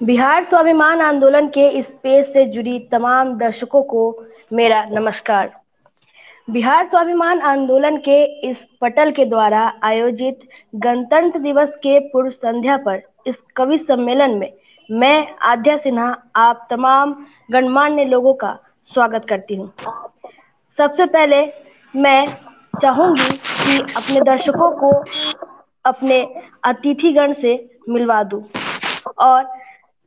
बिहार स्वाभिमान आंदोलन के इस पेज से जुड़ी तमाम दर्शकों को मेरा नमस्कार। बिहार स्वाभिमान आंदोलन के इस पटल के द्वारा आयोजित गणतंत्र दिवस के पूर्व संध्या पर इस कवि सम्मेलन में मैं आद्या सिन्हा आप तमाम गणमान्य लोगों का स्वागत करती हूँ। सबसे पहले मैं चाहूंगी कि अपने दर्शकों को अपने अतिथिगण से मिलवा दूं और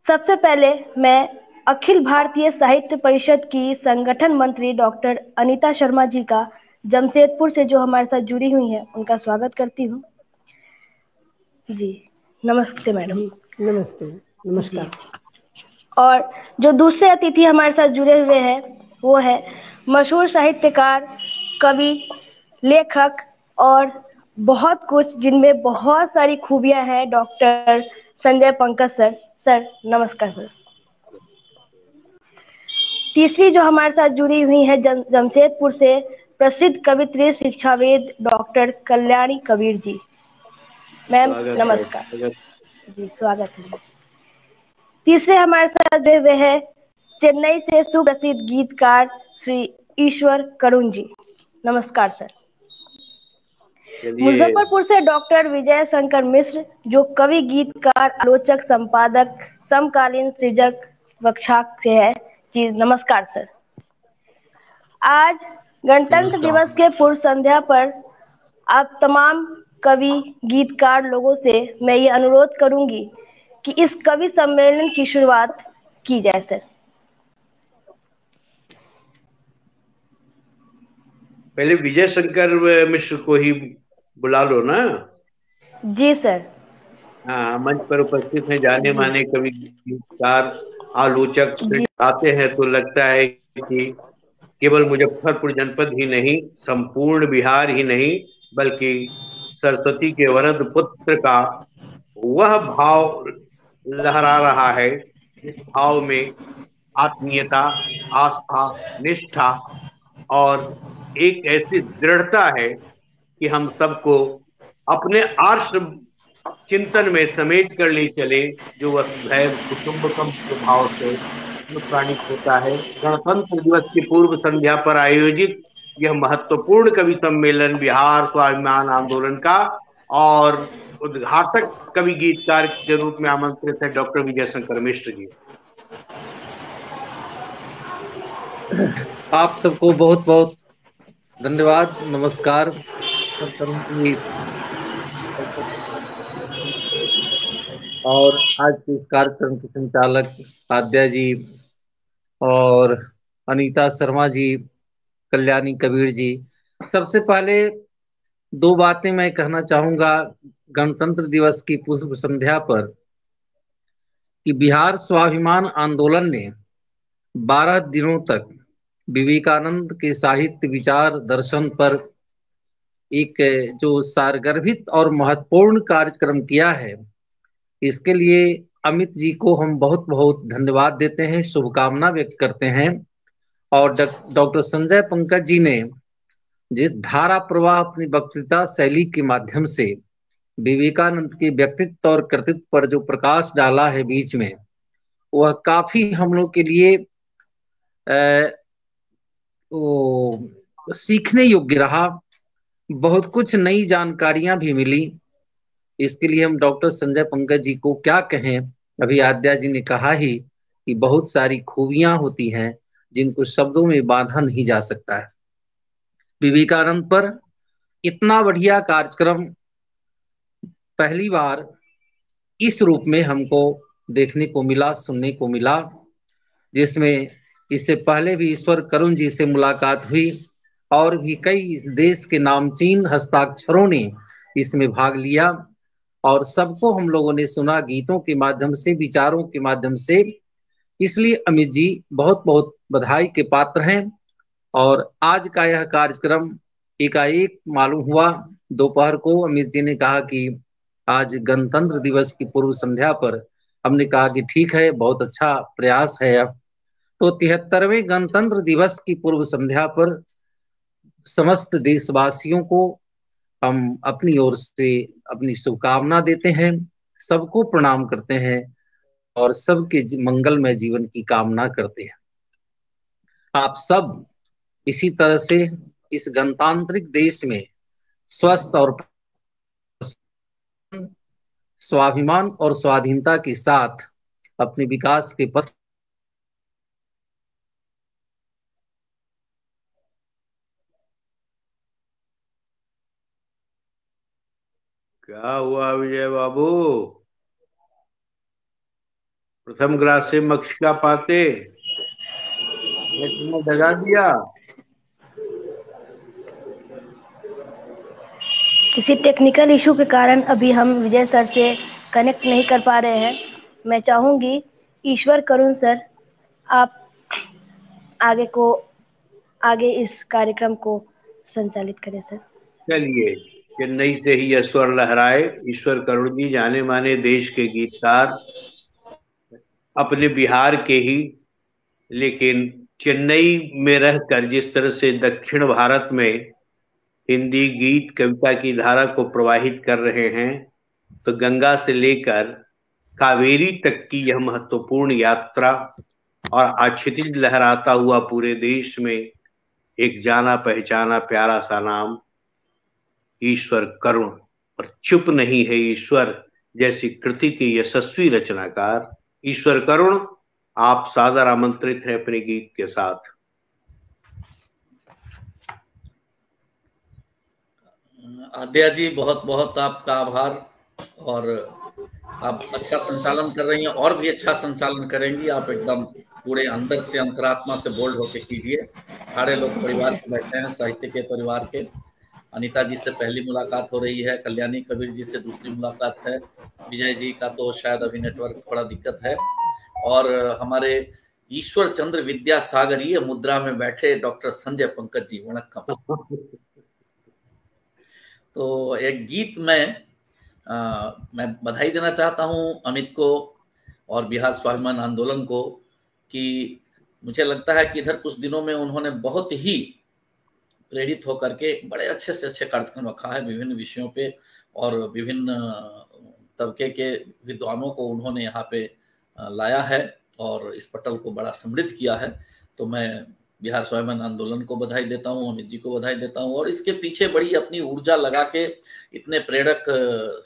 सबसे पहले मैं अखिल भारतीय साहित्य परिषद की संगठन मंत्री डॉक्टर अनीता शर्मा जी का जमशेदपुर से जो हमारे साथ जुड़ी हुई हैं उनका स्वागत करती हूँ। जी नमस्ते मैडम। नमस्ते, नमस्कार। और जो दूसरे अतिथि हमारे साथ जुड़े हुए हैं वो है मशहूर साहित्यकार, कवि, लेखक और बहुत कुछ जिनमें बहुत सारी खूबियां हैं, doctor Sanjay Pankaj sir. Sir नमस्कार सर। तीसरी जो हमारे साथ जुड़ी हुई है जमशेदपुर से प्रसिद्ध कवित्री, शिक्षाविद डॉक्टर कल्याणी कबीर जी। मैम नमस्कार। जी स्वागत है। तीसरे हमारे साथ जुड़े हुए हैं चेन्नई से सुप्रसिद्ध गीतकार श्री ईश्वर करुण जी। नमस्कार सर। मुजफ्फरपुर से डॉक्टर विजय शंकर मिश्र जो कवि, गीतकार, आलोचक, संपादक, समकालीन सृजक वक्ताक से है। जी नमस्कार सर। आज गणतंत्र दिवस के पूर्व संध्या पर आप तमाम कवि, गीतकार लोगों से मैं ये अनुरोध करूंगी कि इस कवि सम्मेलन की शुरुआत की जाए सर। पहले विजय शंकर मिश्र को ही बुला लो ना। जी सर। हाँ, मंच पर उपस्थित हैं जाने माने कवि, गीतकार, आलोचक। आते हैं तो लगता है कि केवल मुजफ्फरपुर जनपद ही नहीं, संपूर्ण बिहार ही नहीं, बल्कि सरस्वती के वरद पुत्र का वह भाव लहरा रहा है जिस भाव में आत्मीयता, आस्था, निष्ठा और एक ऐसी दृढ़ता है कि हम सबको अपने आर्ष चिंतन में समेट कर ले चले, जो वसुधैव कुटुंबकम के भाव से अनुप्राणित होता है। गणतंत्र दिवस की पूर्व संध्या पर आयोजित यह महत्वपूर्ण कवि सम्मेलन बिहार स्वाभिमान आंदोलन का और उद्घाटक कवि गीतकार के रूप में आमंत्रित है डॉक्टर विजय शंकर मिश्र जी। आप सबको बहुत बहुत धन्यवाद, नमस्कार। और आज के इस कार्यक्रम के संचालक आद्या जी और अनीता शर्मा जी, कल्याणी कबीर जी, सबसे पहले दो बातें मैं कहना चाहूंगा गणतंत्र दिवस की पूर्व संध्या पर कि बिहार स्वाभिमान आंदोलन ने 12 दिनों तक विवेकानंद के साहित्य, विचार, दर्शन पर एक जो सारगर्भित और महत्वपूर्ण कार्यक्रम किया है, इसके लिए अमित जी को हम बहुत बहुत धन्यवाद देते हैं, शुभकामना व्यक्त करते हैं। और डॉक्टर संजय पंकज जी ने जिस धारा प्रवाह अपनी वक्तृता शैली के माध्यम से विवेकानंद के व्यक्तित्व और कृतित्व पर जो प्रकाश डाला है बीच में, वह काफी हम लोग के लिए सीखने योग्य रहा। बहुत कुछ नई जानकारियां भी मिली। इसके लिए हम डॉक्टर संजय पंकज जी को क्या कहें। अभी आद्या जी ने कहा ही कि बहुत सारी खूबियां होती हैं जिनको शब्दों में बांधा नहीं जा सकता है। विवेकानंद पर इतना बढ़िया कार्यक्रम पहली बार इस रूप में हमको देखने को मिला, सुनने को मिला, जिसमें इससे पहले भी ईश्वर करुण जी से मुलाकात हुई और भी कई देश के नामचीन हस्ताक्षरों ने इसमें भाग लिया और सबको हम लोगों ने सुना गीतों के माध्यम से, विचारों के माध्यम से। इसलिए अमित जी बहुत बहुत बधाई के पात्र हैं। और आज का यह कार्यक्रम एकाएक मालूम हुआ, दोपहर को अमित जी ने कहा कि आज गणतंत्र दिवस की पूर्व संध्या पर, हमने कहा कि ठीक है, बहुत अच्छा प्रयास है। अब तो 73वें गणतंत्र दिवस की पूर्व संध्या पर समस्त देशवासियों को हम अपनी ओर से अपनी शुभकामना देते हैं, सबको प्रणाम करते हैं। और सबके मंगलमय जीवन की कामना करते हैं। आप सब इसी तरह से इस गणतांत्रिक देश में स्वस्थ और स्वाभिमान और स्वाधीनता के साथ अपने विकास के पथ क्या हुआ विजय बाबू? प्रथम ग्रासे मक्ष का पाते ने तुम्हें दगा दिया? किसी टेक्निकल इशू के कारण अभी हम विजय सर से कनेक्ट नहीं कर पा रहे हैं। मैं चाहूंगी ईश्वर करुण सर आप आगे इस कार्यक्रम को संचालित करें सर। चलिए, चेन्नई से ही यह स्वर लहराए। ईश्वर करुण जी जाने माने देश के गीतकार, अपने बिहार के ही, लेकिन चेन्नई में रहकर जिस तरह से दक्षिण भारत में हिंदी गीत कविता की धारा को प्रवाहित कर रहे हैं, तो गंगा से लेकर कावेरी तक की यह महत्वपूर्ण यात्रा और आक्षितिज लहराता हुआ पूरे देश में एक जाना पहचाना प्यारा सा नाम ईश्वर करुण। और चुप नहीं है ईश्वर जैसी कृति के यशस्वी रचनाकार ईश्वर करुण, आप सादर आमंत्रित हैं अपने गीत के साथ। आद्या जी, बहुत बहुत आपका आभार। और आप अच्छा संचालन कर रही हैं और भी अच्छा संचालन करेंगी। आप एकदम पूरे अंदर से अंतरात्मा से बोल्ड होके कीजिए। सारे लोग परिवार के बैठे हैं, साहित्य के परिवार के। अनीता जी से पहली मुलाकात हो रही है, कल्याणी कबीर जी से दूसरी मुलाकात है, विजय जी का तो शायद अभी नेटवर्क थोड़ा दिक्कत है, और हमारे ईश्वर चंद्र विद्यासागरीय मुद्रा में बैठे डॉक्टर संजय पंकज जी, वणक्कम। तो एक गीत मैं बधाई देना चाहता हूं अमित को और बिहार स्वाभिमान आंदोलन को, कि मुझे लगता है कि इधर कुछ दिनों में उन्होंने बहुत ही प्रेरित होकर के बड़े अच्छे से अच्छे कार्यक्रम रखा है विभिन्न विषयों पे, और विभिन्न तबके के विद्वानों को उन्होंने यहाँ पे लाया है और इस पटल को बड़ा समृद्ध किया है। तो मैं बिहार स्वाभिमान आंदोलन को बधाई देता हूँ, अमित जी को बधाई देता हूँ, और इसके पीछे बड़ी अपनी ऊर्जा लगा के इतने प्रेरक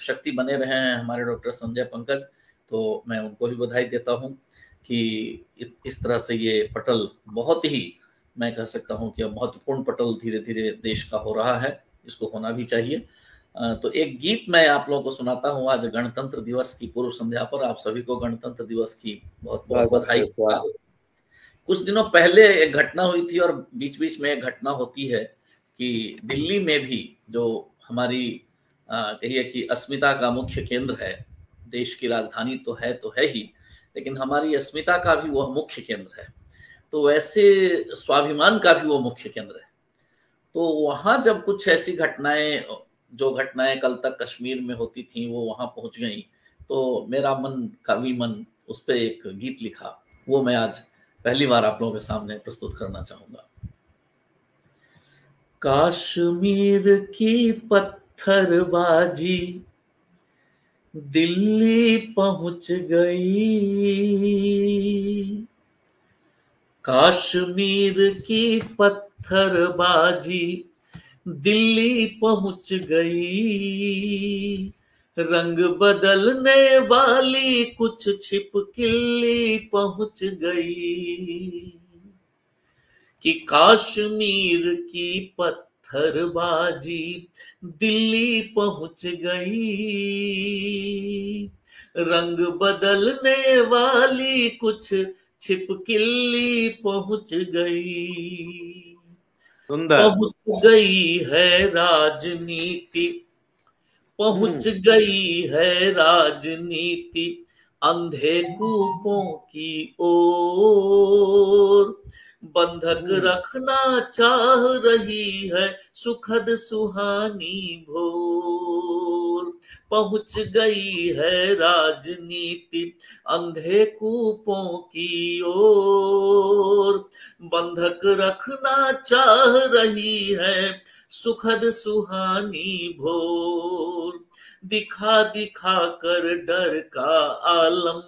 शक्ति बने रहे हैं हमारे डॉक्टर संजय पंकज, तो मैं उनको भी बधाई देता हूँ कि इस तरह से ये पटल बहुत ही, मैं कह सकता हूँ कि महत्वपूर्ण पटल धीरे धीरे देश का हो रहा है, इसको होना भी चाहिए। तो एक गीत मैं आप लोगों को सुनाता हूँ। आज गणतंत्र दिवस की पूर्व संध्या पर आप सभी को गणतंत्र दिवस की बहुत बहुत बधाई। कुछ दिनों पहले एक घटना हुई थी और बीच बीच में एक घटना होती है कि दिल्ली में भी, जो हमारी कहिए कि अस्मिता का मुख्य केंद्र है, देश की राजधानी तो है ही, लेकिन हमारी अस्मिता का भी वह मुख्य केंद्र है, तो वैसे स्वाभिमान का भी वो मुख्य केंद्र है। तो वहां जब कुछ ऐसी घटनाएं, जो घटनाएं कल तक कश्मीर में होती थी, वो वहां पहुंच गई, तो मेरा मन, कवि मन, उस पर एक गीत लिखा, वो मैं आज पहली बार आप लोगों के सामने प्रस्तुत करना चाहूंगा। कश्मीर की पत्थरबाजी दिल्ली पहुंच गई, कश्मीर की पत्थरबाजी दिल्ली पहुंच गई, रंग बदलने वाली कुछ छिपकली पहुंच गई, कि कश्मीर की पत्थरबाजी दिल्ली पहुंच गई, रंग बदलने वाली कुछ छिपकली पहुंच गई, पहुंच गई है राजनीति, पहुंच गई है राजनीति अंधे कूपों की ओर, बंधक रखना चाह रही है सुखद सुहानी भोर, पहुंच गई है राजनीति अंधे कूपों की ओर, बंधक रखना चाह रही है सुखद सुहानी भोर, दिखा दिखा कर डर का आलम,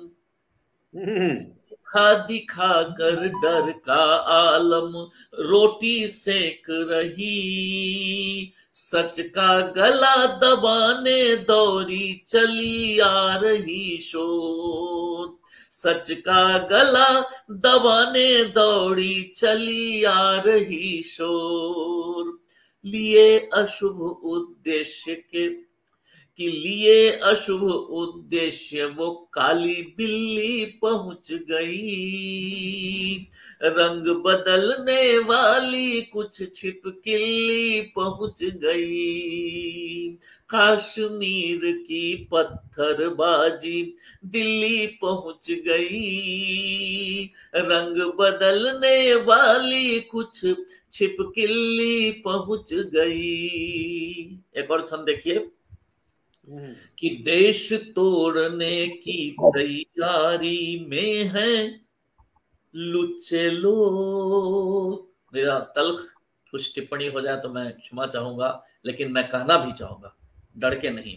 दिखा दिखा कर डर का आलम रोटी सेक रही, सच का गला दबाने दौरी चली आ रही शोर, सच का गला दबाने दौड़ी चली आ रही शोर, लिए अशुभ उद्देश्य के लिए अशुभ उद्देश्य वो काली बिल्ली पहुंच गई, रंग बदलने वाली कुछ छिपकली पहुंच गई, कश्मीर की पत्थरबाजी दिल्ली पहुंच गई, रंग बदलने वाली कुछ छिपकली पहुंच गई। एक और छंद देखिए कि देश तोड़ने की तैयारी में है लुच्चे लोग। मेरा तल्ख कुछ टिप्पणी हो जाए तो मैं क्षमा चाहूंगा, लेकिन मैं कहना भी चाहूंगा, डर के नहीं,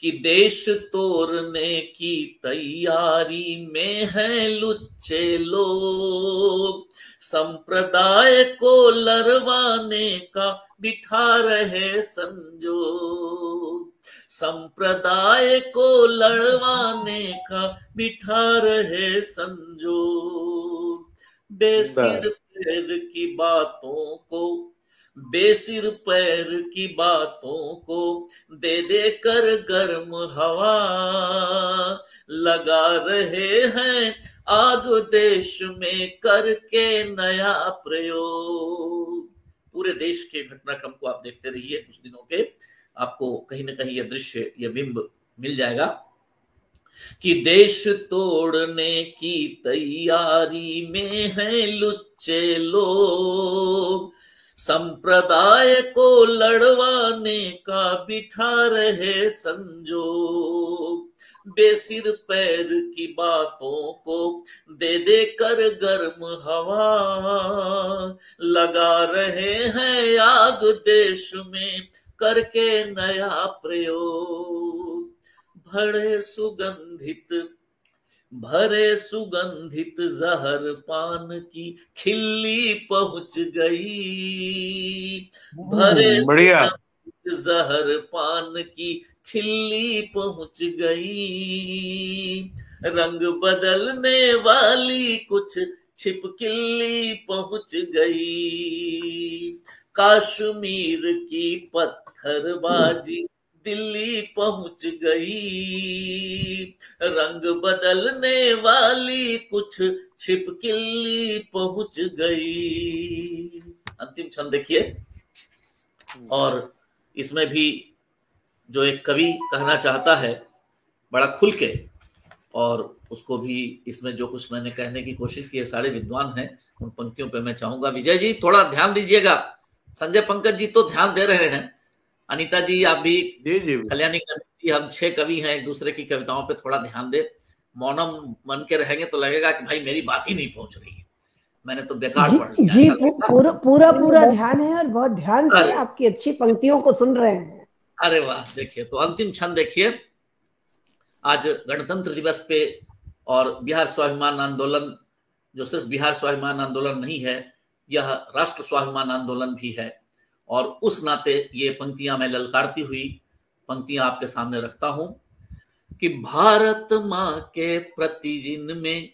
कि देश तोड़ने की तैयारी में है लुच्चे लोग, संप्रदाय को लड़वाने का बिठा रहे संजोग, संप्रदाय को लड़वाने का बिठा रहे संजोग, बेसिर पैर की बातों को, बेसिर पैर की बातों को दे दे कर गर्म हवा, लगा रहे हैं आग देश में करके नया प्रयोग। पूरे देश के घटनाक्रम को आप देखते रहिए, कुछ दिनों के आपको कहीं ना कहीं यह दृश्य, यह बिंब मिल जाएगा कि देश तोड़ने की तैयारी में है लुच्चे लोग, संप्रदाय को लड़वाने का बिठा रहे संजोग, बेसिर पैर की बातों को दे दे कर गर्म हवा, लगा रहे हैं आग देश में करके नया प्रयोग, भरे सुगंधित जहर पान की खिल्ली पहुंच गई, भरे सुगंधित जहर पान की खिल्ली पहुंच गई, रंग बदलने वाली कुछ छिपकली पहुंच गई, कश्मीर की पत्थरबाजी दिल्ली पहुंच गई, रंग बदलने वाली कुछ छिपकली पहुंच गई। अंतिम छंद देखिए, और इसमें भी जो एक कवि कहना चाहता है बड़ा खुल के, और उसको भी इसमें जो कुछ मैंने कहने की कोशिश की है, सारे विद्वान हैं, उन पंक्तियों पे मैं चाहूंगा विजय जी थोड़ा ध्यान दीजिएगा, संजय पंकज जी तो ध्यान दे रहे हैं, अनीता जी आप भी, कल्याणी जी, हम 6 कवि हैं, एक दूसरे की कविताओं पे थोड़ा ध्यान दे, मौनम मन के रहेंगे तो लगेगा कि भाई मेरी बात ही नहीं पहुंच रही है, मैंने तो बेकार पढ़ लिया। जी पूरा ध्यान है और बहुत ध्यान से आपकी अच्छी पंक्तियों को सुन रहे हैं। अरे वाह, देखिए तो अंतिम छंद देखिए, आज गणतंत्र दिवस पे और बिहार स्वाभिमान आंदोलन, जो सिर्फ बिहार स्वाभिमान आंदोलन नहीं है, यह राष्ट्र स्वाभिमान आंदोलन भी है, और उस नाते ये पंक्तियां मैं ललकारती हुई पंक्तियां आपके सामने रखता हूं कि भारत माँ के प्रति जिनमें,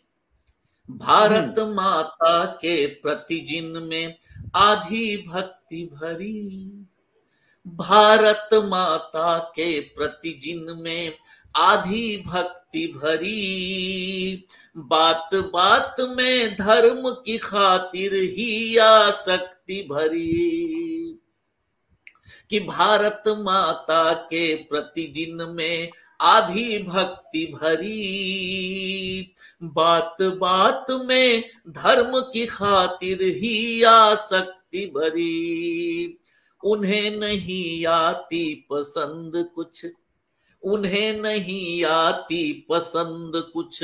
भारत माता के प्रति जिनमें आधी भक्ति भरी, भारत माता के प्रति जिनमें आधी भक्ति भरी, बात बात में धर्म की खातिर ही आसक्ति भरी, कि भारत माता के प्रति जिनमें आधी भक्ति भरी, बात बात में धर्म की खातिर ही आसक्ति भरी, उन्हें नहीं आती पसंद कुछ, उन्हें नहीं आती पसंद कुछ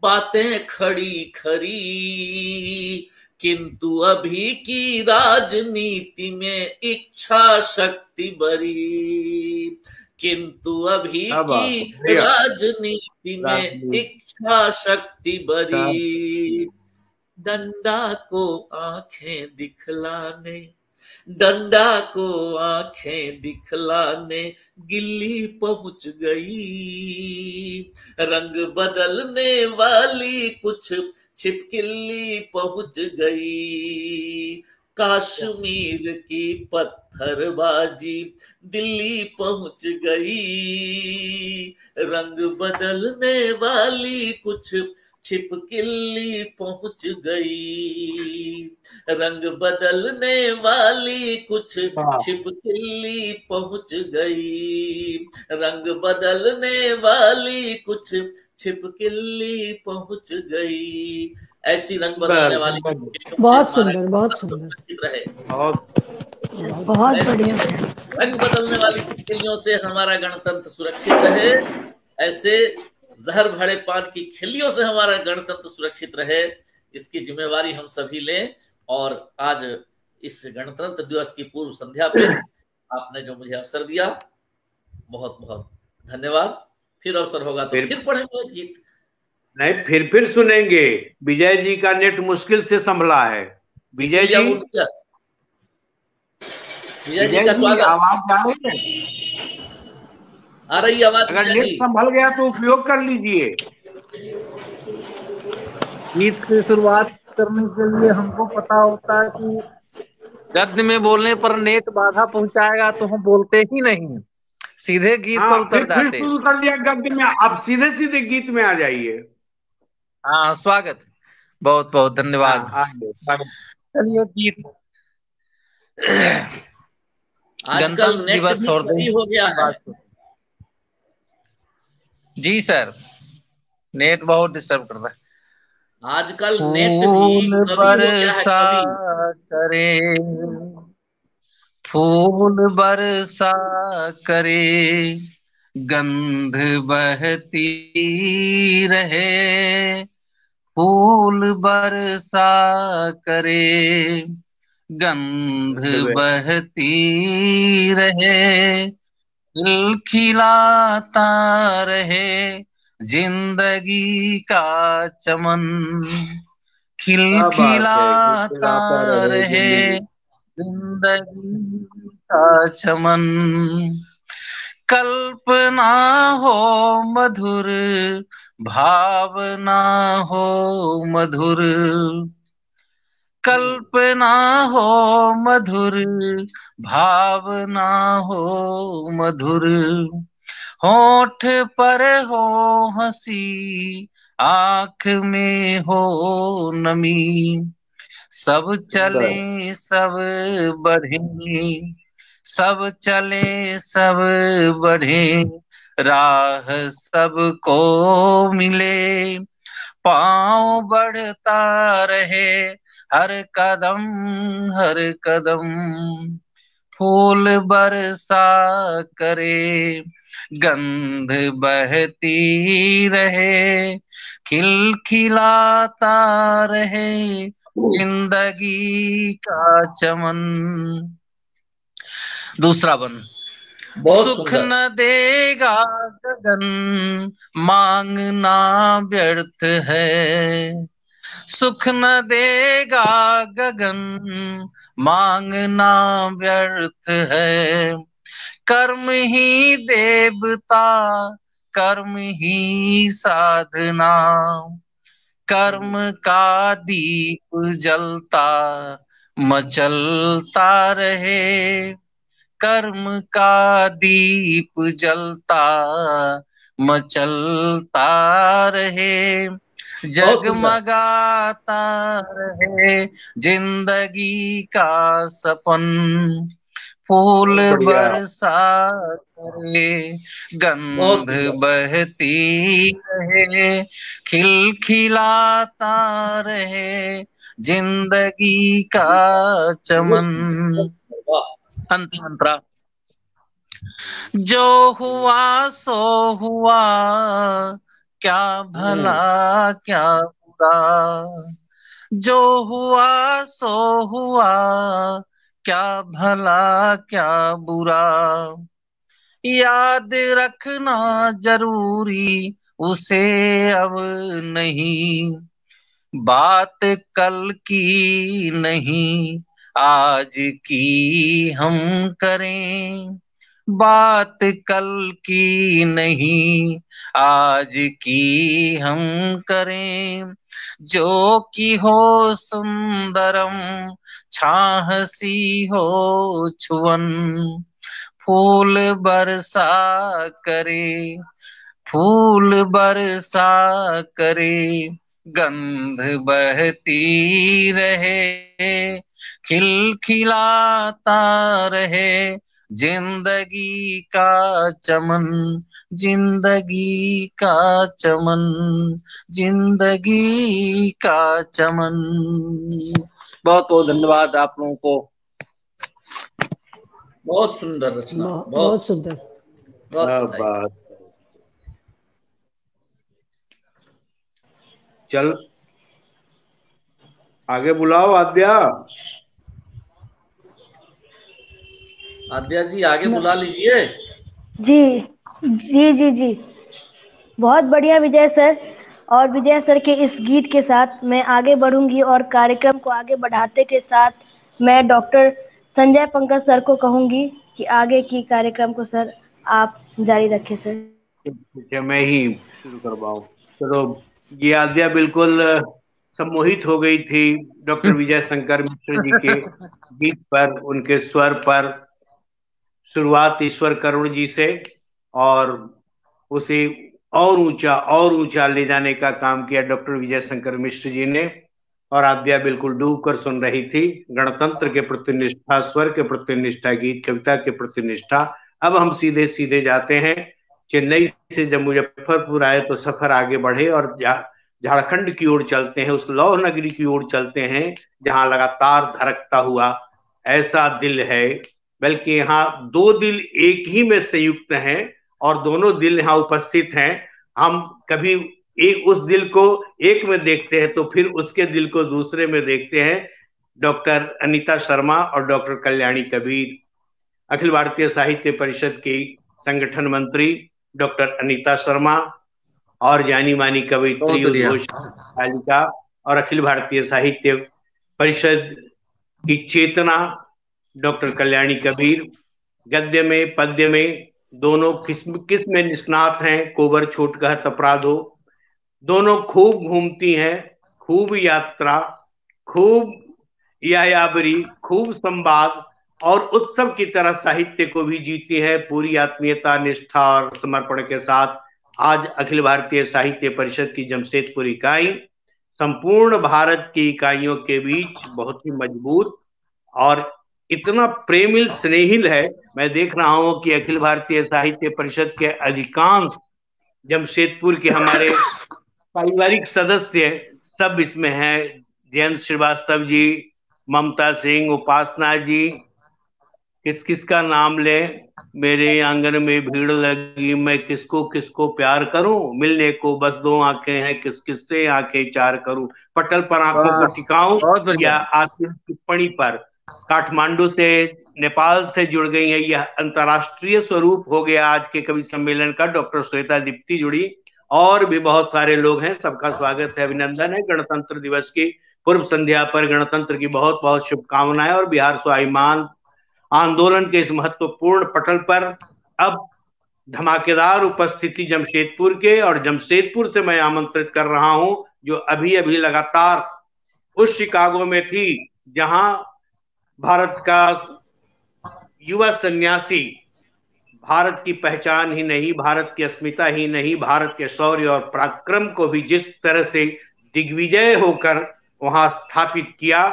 बातें खड़ी खरी, किंतु अभी की राजनीति में इच्छा शक्ति भरी, किंतु अभी अब की भैया राजनीति में राजनीति इच्छा शक्ति बड़ी, डंडा को आंखें दिखलाने, डंडा को आंखें दिखलाने गिल्ली पहुंच गई, रंग बदलने वाली कुछ छिपकली पहुंच गई, कश्मीर की पत्थरबाजी दिल्ली पहुंच गई, रंग बदलने वाली कुछ छिपकली पहुंच गई, रंग बदलने वाली कुछ छिपकली पहुंच गई, रंग बदलने वाली कुछ छिपकली पहुंच गई। ऐसी रंग बदलने वाली बहुत सुंदर, बहुत सुंदर, रहे, बहुत बढ़िया। रंग बदलने वाली छिपकलियों से हमारा गणतंत्र सुरक्षित रहे, ऐसे जहर भरे पान की खिल्लियों से हमारा गणतंत्र सुरक्षित रहे, इसकी जिम्मेवारी हम सभी लें। और आज इस गणतंत्र दिवस की पूर्व संध्या पे आपने जो मुझे अवसर दिया, बहुत बहुत धन्यवाद। फिर अवसर होगा तो फिर पढ़ेंगे गीत। नहीं, फिर सुनेंगे। विजय जी का नेट मुश्किल से संभला है। विजय जी, विजय जी का स्वागत। आवाज आ रही है? आ रही आवाज। अगर नेट संभल गया तो उपयोग कर लीजिए। गीत की शुरुआत करने के लिए हमको पता होता है कि गद्य में बोलने पर नेट बाधा पहुंचाएगा तो हम बोलते ही नहीं, सीधे गीत पर उतर जाते। फिर शुरू कर लिया गद्य में, अब सीधे सीधे गीत में आ जाइए। हाँ, स्वागत, बहुत बहुत धन्यवाद। चलिए गीत। आजकल नेट दिवस और हो गया है। जी सर, नेट बहुत डिस्टर्ब कर रहा है आजकल। नेट भी कवि हो गया है, करे फूल बरसा करे, गंध बहती रहे, फूल बरसा करे, गंध बहती रहे, खिलखिलाता रहे जिंदगी का चमन, खिलखिलाता रहे जिंदगी का चमन, कल्पना हो मधुर, भावना हो मधुर, कल्पना हो मधुर, भावना हो मधुर, होठ पर हो हंसी, आंख में हो नमी, सब चले सब बढ़े, सब चले सब बढ़े, राह सबको मिले, पाँव बढ़ता रहे हर कदम हर कदम, फूल बरसा करे, गंध बहती रहे, खिलखिलाता रहे जिंदगी का चमन। दूसरा बन। सुख न देगा गगन, मांगना व्यर्थ है, सुख न देगा गगन, मांगना व्यर्थ है, कर्म ही देवता, कर्म ही साधना, कर्म का दीप जलता मचलता रहे, कर्म का दीप जलता मचलता रहे, जगमगाता रहे जिंदगी का सपन, फूल बरसा करे, गंध बहती रहे, खिलखिलाता रहे जिंदगी का चमन। अंतिम अंतरा। जो हुआ सो हुआ, क्या भला क्या बुरा, जो हुआ सो हुआ, क्या भला क्या बुरा, याद रखना जरूरी उसे अब नहीं, बात कल की नहीं आज की हम करें, बात कल की नहीं आज की हम करें, जो कि हो सुंदरम छाह सी हो छुअन, फूल बरसा करे, फूल बरसा करे, गंध बहती रहे, खिलखिलाता रहे, जिंदगी का चमन, जिंदगी का चमन, जिंदगी का चमन। बहुत बहुत धन्यवाद आप लोगों को। बहुत सुंदर रचना, बहुत सुंदर, बहुत बधाई। चल आगे बुलाओ आद्या। आद्या जी आगे बुला लीजिए। जी जी जी जी, बहुत बढ़िया विजय सर। और विजय सर के इस गीत के साथ मैं आगे बढ़ूंगी और कार्यक्रम को आगे बढ़ाते के साथ मैं डॉक्टर संजय पंकज सर को कहूंगी कि आगे की कार्यक्रम को सर आप जारी रखें सर। ठीक है, मैं ही शुरू करवाऊं। चलो, ये आद्या बिल्कुल सम्मोहित हो गई थी डॉक्टर विजय शंकर मिश्र जी के गीत पर, उनके स्वर पर। शुरुआत ईश्वर करुण जी से और उसे और ऊंचा ले जाने का काम किया डॉक्टर विजय शंकर मिश्र जी ने। और आद्या बिल्कुल डूब कर सुन रही थी। गणतंत्र के प्रति निष्ठा, स्वर के प्रति निष्ठा, गीत कविता के प्रति निष्ठा। अब हम सीधे सीधे जाते हैं चेन्नई से जब मुजफ्फरपुर आए तो सफर आगे बढ़े और झारखंड की ओर चलते हैं, उस लौह नगरी की ओर चलते हैं जहां लगातार धड़कता हुआ ऐसा दिल है, बल्कि यहाँ दो दिल एक ही में संयुक्त हैं और दोनों दिल यहाँ उपस्थित हैं। हम कभी एक उस दिल को एक में देखते हैं तो फिर उसके दिल को दूसरे में देखते हैं। डॉक्टर अनीता शर्मा और डॉक्टर कल्याणी कबीर, अखिल भारतीय साहित्य परिषद की संगठन मंत्री डॉक्टर अनीता शर्मा और जानी मानी कवयित्री उद्घोषिका और अखिल भारतीय साहित्य परिषद की चेतना डॉक्टर कल्याणी कबीर, गद्य में पद्य में दोनों किस में निष्णात हैं। कोबर छोट कहत अपराधो, दोनों खूब घूमती हैं, खूब यात्रा, खूब यायाबरी, खूब संवाद और उत्सव की तरह साहित्य को भी जीती है पूरी आत्मीयता, निष्ठा और समर्पण के साथ। आज अखिल भारतीय साहित्य परिषद की जमशेदपुर इकाई संपूर्ण भारत की इकाइयों के बीच बहुत ही मजबूत और इतना प्रेमिल स्नेहिल है। मैं देख रहा हूं कि अखिल भारतीय साहित्य परिषद के अधिकांश जमशेदपुर के हमारे पारिवारिक सदस्य सब इसमें हैं। जयंत श्रीवास्तव जी, ममता सिंह, उपासना जी, किस किस का नाम ले। मेरे आंगन में भीड़ लगी, मैं किसको किसको प्यार करूं, मिलने को बस दो आंखें हैं, किस किस से आंखें चार करूं, पटल पर आंखों को टिकाऊं या आखिर टिप्पणी पर। काठमांडू से, नेपाल से जुड़ गई है, यह अंतर्राष्ट्रीय स्वरूप हो गया आज के कवि सम्मेलन का। डॉक्टर श्वेता दीप्ति जुड़ी और भी बहुत सारे लोग हैं। सबका स्वागत है, अभिनंदन है। गणतंत्र दिवस की पूर्व संध्या पर गणतंत्र की बहुत बहुत शुभकामनाएं। और बिहार स्वाभिमान आंदोलन के इस महत्वपूर्ण पटल पर अब धमाकेदार उपस्थिति जमशेदपुर के, और जमशेदपुर से मैं आमंत्रित कर रहा हूं जो अभी अभी लगातार उस शिकागो में थी जहां भारत का युवा सन्यासी भारत की पहचान ही नहीं, भारत की अस्मिता ही नहीं, भारत के शौर्य और पराक्रम को भी जिस तरह से दिग्विजय होकर वहां स्थापित किया,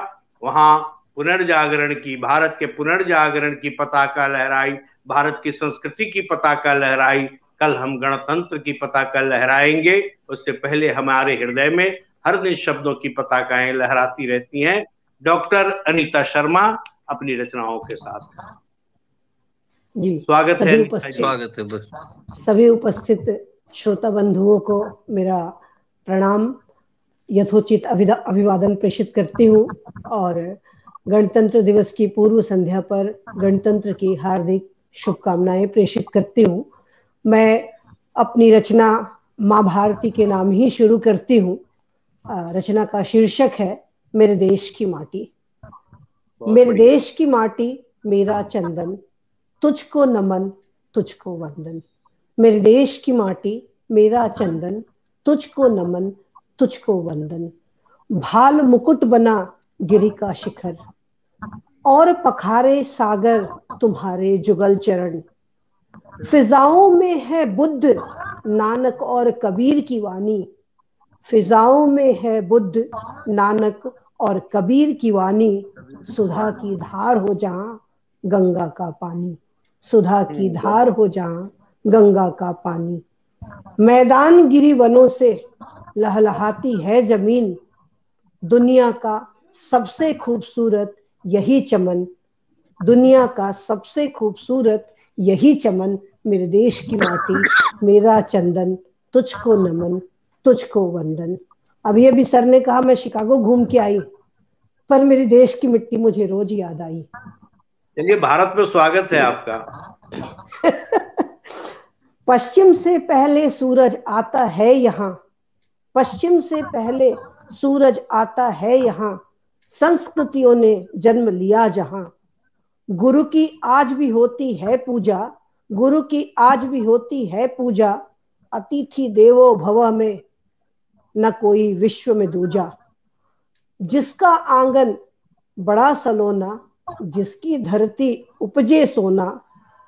वहां पुनर्जागरण की, भारत के पुनर्जागरण की पताका लहराई, भारत की संस्कृति की पताका लहराई। कल हम गणतंत्र की पताका लहराएंगे, उससे पहले हमारे हृदय में हर दिन शब्दों की पताकाएं लहराती रहती हैं। डॉक्टर अनीता शर्मा अपनी रचनाओं के साथ। जी, स्वागत है। स्वागत है। सभी उपस्थित श्रोता बंधुओं को मेरा प्रणाम, यथोचित अभिवादन प्रेषित करती हूँ और गणतंत्र दिवस की पूर्व संध्या पर गणतंत्र की हार्दिक शुभकामनाएं प्रेषित करती हूँ। मैं अपनी रचना माँ भारती के नाम ही शुरू करती हूँ। रचना का शीर्षक है मेरे देश की माटी। मेरे देश की माटी मेरा चंदन, तुझको नमन तुझको वंदन। मेरे देश की माटी मेरा चंदन, तुझको नमन तुझको वंदन। भाल मुकुट बना गिरि का शिखर, और पखारे सागर तुम्हारे जुगल चरण। फिजाओं में है बुद्ध नानक और कबीर की वाणी, फिजाओं में है बुद्ध नानक और कबीर की वाणी। सुधा की धार हो जहां गंगा का पानी, सुधा की धार हो जहां गंगा का पानी। मैदान गिरी वनों से लहलहाती है जमीन, दुनिया का सबसे खूबसूरत यही चमन, दुनिया का सबसे खूबसूरत यही चमन। मेरे देश की माटी मेरा चंदन, तुझको नमन तुझको वंदन। अभी अभी सर ने कहा मैं शिकागो घूम के आई, पर मेरे देश की मिट्टी मुझे रोज याद आई। चलिए, भारत में स्वागत है आपका। पश्चिम से पहले सूरज आता है यहाँ, पश्चिम से पहले सूरज आता है यहाँ, संस्कृतियों ने जन्म लिया जहां। गुरु की आज भी होती है पूजा, गुरु की आज भी होती है पूजा। अतिथि देवो भव में न कोई विश्व में दूजा। जिसका आंगन बड़ा सलोना, जिसकी धरती उपजे सोना,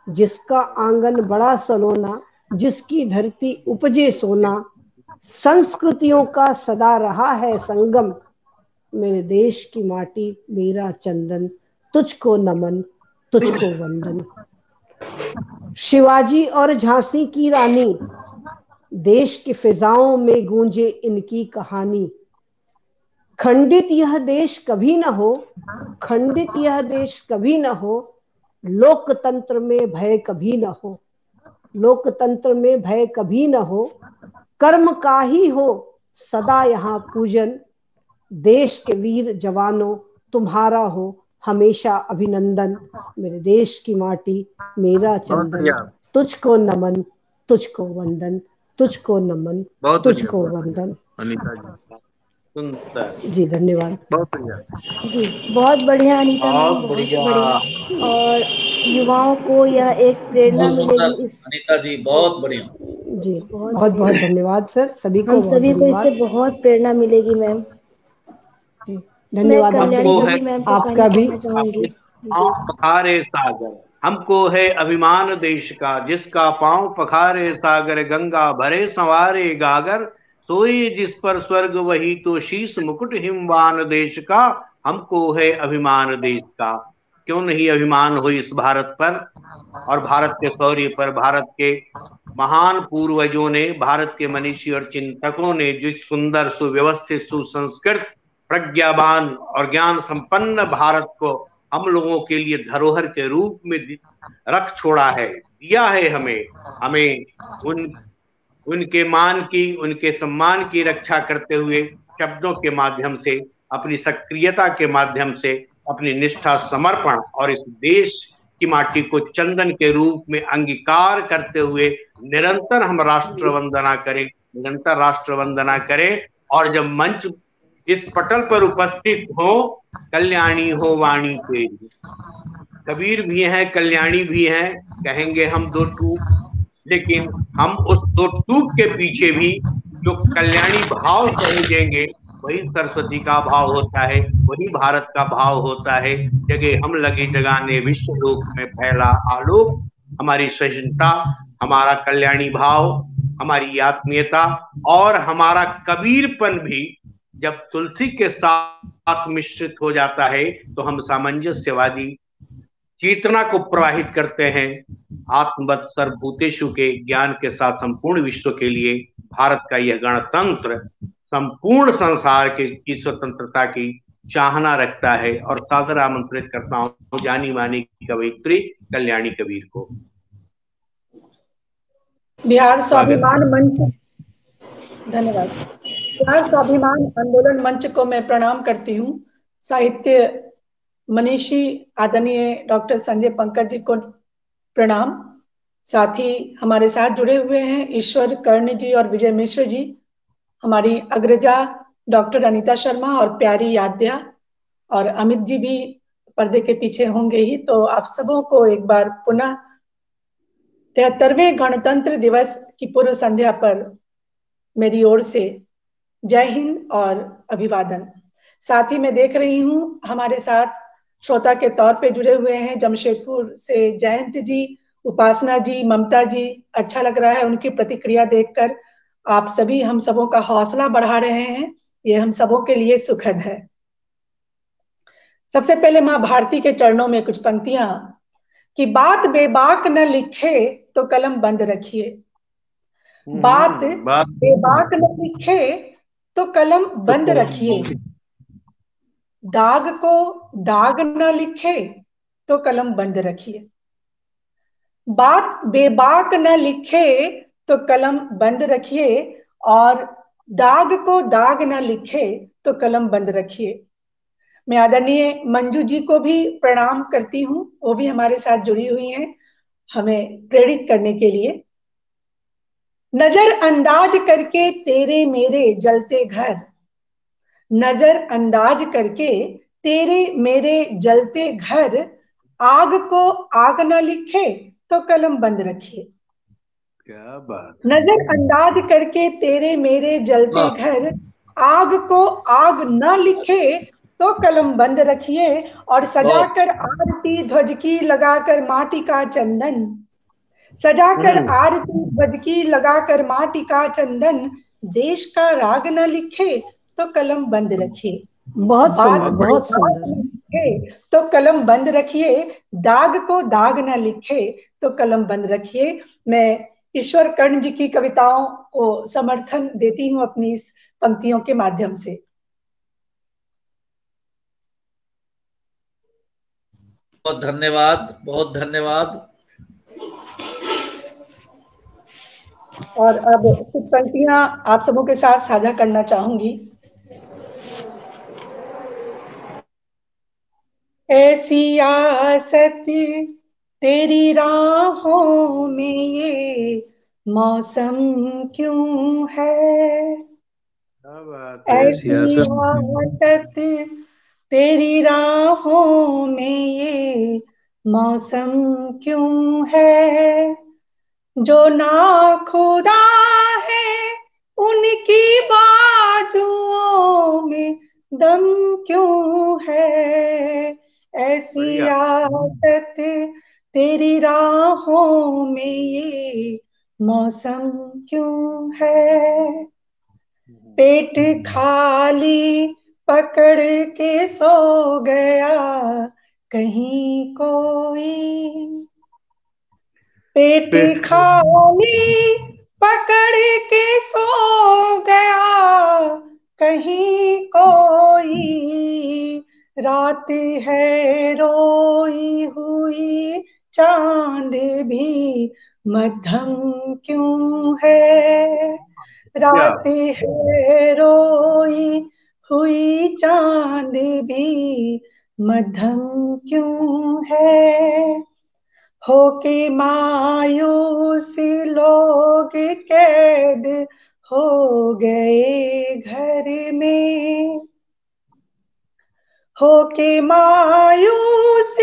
जिसका आंगन बड़ा सलोना, जिसकी धरती उपजे सोना। संस्कृतियों का सदा रहा है संगम, मेरे देश की माटी मेरा चंदन, तुझको नमन तुझको वंदन। शिवाजी और झांसी की रानी, देश की फिजाओं में गूंजे इनकी कहानी। खंडित यह देश कभी न हो, खंडित यह देश कभी न हो, लोकतंत्र में भय कभी न हो, लोकतंत्र में भय कभी न हो। कर्म का ही हो सदा यहाँ पूजन, देश के वीर जवानों तुम्हारा हो हमेशा अभिनंदन। मेरे देश की माटी मेरा चंदन, तुझको नमन तुझको वंदन, तुझको नमन तुझको वंदन। अनीता जी सुंदर जी धन्यवाद। बहुत बढ़िया जी बहुत बढ़िया अनीता मैम, बहुत बढ़िया। और युवाओं को यह एक प्रेरणा मिलेगी इस। अनीता जी बहुत बढ़िया जी बहुत बहुत धन्यवाद सर, सभी को हम सभी को इससे बहुत प्रेरणा मिलेगी मैम। धन्यवाद आपका भी। पखारे सागर, हमको है अभिमान देश का, जिसका पांव पखारे सागर। गंगा भरे संवारे गागर, सोई जिस पर स्वर्ग वही तो शीश मुकुट हिमवान देश का। हमको है अभिमान देश का। क्यों नहीं अभिमान हो इस भारत पर और भारत के शौर्य पर। भारत के महान पूर्वजों ने, भारत के मनीषी और चिंतकों ने जिस सुंदर सुव्यवस्थित सुसंस्कृत प्रज्ञावान और ज्ञान संपन्न भारत को हम लोगों के लिए धरोहर के रूप में रख छोड़ा है, दिया है हमें। हमें उनके मान की, उनके सम्मान की रक्षा करते हुए शब्दों के माध्यम से, अपनी सक्रियता के माध्यम से, अपनी निष्ठा समर्पण और इस देश की माटी को चंदन के रूप में अंगीकार करते हुए निरंतर हम राष्ट्र वंदना करें, निरंतर राष्ट्र वंदना करें। और जब मंच इस पटल पर उपस्थित हो, कल्याणी हो वाणी तेरी। कबीर भी हैं, कल्याणी भी हैं, कहेंगे हम दो टूक, लेकिन हम उस दो टूक के पीछे भी जो कल्याणी भाव समझेंगे, वही सरस्वती का भाव होता है, वही भारत का भाव होता है। जगह हम लगे जगाने विश्व लोक में फैला आलोक। हमारी सहिष्णुता, हमारा कल्याणी भाव, हमारी आत्मीयता और हमारा कबीरपन भी जब तुलसी के साथ मिश्रित हो जाता है तो हम सामंजस्यवादी चेतना को प्रवाहित करते हैं। आत्मवत् सर्वभूतेषु के ज्ञान के साथ संपूर्ण विश्व के लिए भारत का यह गणतंत्र संपूर्ण संसार की स्वतंत्रता की चाहना रखता है। और सादर आमंत्रित करता हूं जानी मानी कवयित्री कल्याणी कबीर को। बिहार स्वाभिमान मंच, धन्यवाद। बिहार स्वाभिमान आंदोलन मंच को मैं प्रणाम करती हूँ। साहित्य मनीषी आदरणीय डॉक्टर संजय पंकज जी को प्रणाम। साथ ही हमारे साथ जुड़े हुए हैं ईश्वर कर्ण जी और विजय मिश्र जी, हमारी अग्रजा डॉक्टर अनीता शर्मा और प्यारी याद्या, और अमित जी भी पर्दे के पीछे होंगे ही। तो आप सबों को एक बार पुनः 73वें गणतंत्र दिवस की पूर्व संध्या पर मेरी ओर से जय हिंद और अभिवादन। साथ ही मैं देख रही हूँ हमारे साथ श्रोता के तौर पे जुड़े हुए हैं जमशेदपुर से जयंत जी, उपासना जी, ममता जी। अच्छा लग रहा है उनकी प्रतिक्रिया देखकर। आप सभी हम सबों का हौसला बढ़ा रहे हैं, ये हम सबों के लिए सुखद है। सबसे पहले माँ भारती के चरणों में कुछ पंक्तियां कि बात बेबाक न लिखे तो कलम बंद रखिए, बात बेबाक न लिखे तो कलम बंद रखिए, दाग को दाग न लिखे तो कलम बंद रखिए, बात बेबाक न लिखे तो कलम बंद रखिए, और दाग को दाग न लिखे तो कलम बंद रखिए। मैं आदरणीय मंजू जी को भी प्रणाम करती हूँ, वो भी हमारे साथ जुड़ी हुई हैं हमें प्रेरित करने के लिए। नजर अंदाज करके तेरे मेरे जलते घर, नजर अंदाज करके तेरे मेरे जलते घर, आग को आग न लिखे तो कलम बंद रखिए। क्या बात। नजर अंदाज करके तेरे मेरे जलते घर, आग को आग न लिखे तो कलम बंद रखिए, और सजाकर आरती ध्वज की लगाकर माटी का चंदन, सजाकर आरती ध्वज की लगाकर माटी का चंदन, देश का राग न लिखे तो कलम बंद रखिए। बहुत सुंदर, बहुत सुंदर। तो कलम बंद रखिए, दाग को दाग न लिखे तो कलम बंद रखिए। मैं ईश्वर कर्ण जी की कविताओं को समर्थन देती हूँ अपनी इस पंक्तियों के माध्यम से। बहुत धन्यवाद, बहुत धन्यवाद। और अब कुछ पंक्तियां आप सबों के साथ साझा करना चाहूंगी। ऐसी आसत तेरी राहों में ये मौसम क्यों है, ऐसी आसत तेरी राहों में ये मौसम क्यों है, जो नाखुदा है उनकी बाजुओं में दम क्यों है, ऐसी आदत तेरी राहों में ये मौसम क्यों है, पेट खाली पकड़ के सो गया कहीं कोई, पेट खाली पकड़ के सो गया कहीं कोई, रात है रोई हुई चांद भी मध्यम क्यों है, रात है रोई हुई चांद भी मध्यम क्यों है, होके मायूस लोग कैद हो गए घर में, होके मायूस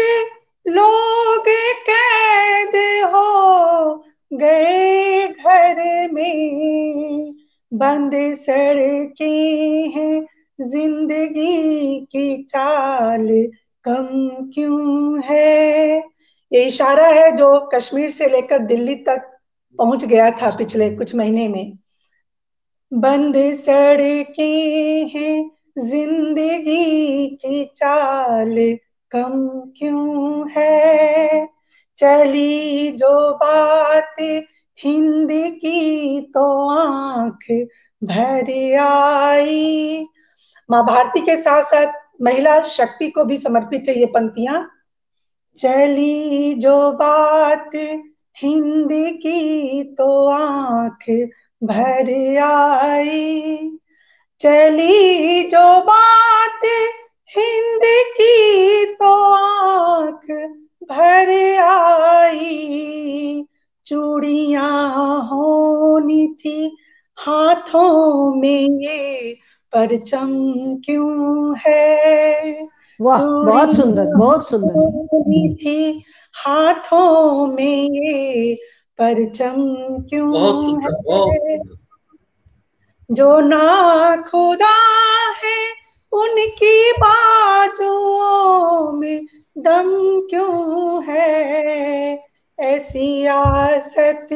लोग कैद हो गए घर में, बंद सड़कें हैं जिंदगी की चाल कम क्यों है, ये इशारा है जो कश्मीर से लेकर दिल्ली तक पहुंच गया था पिछले कुछ महीने में। बंद सड़कें हैं जिंदगी की चाल कम क्यों है, चली जो बात हिंद की तो आंख भर आई। माँ भारती के साथ साथ महिला शक्ति को भी समर्पित है ये पंक्तियां। चली जो बात हिंद की तो आंख भर आई, चली जो बात हिंद की तो आंख भर आई, चूड़ियां होनी थी हाथों में, ये परचम क्यों है। वाह, बहुत सुंदर, बहुत सुंदर। होनी थी हाथों में, ये परचम क्यों बहुत सुंदर, बहुत है। सुंदर। जो ना खुदा है उनकी बाजुओं में दम क्यों है। ऐसी आसत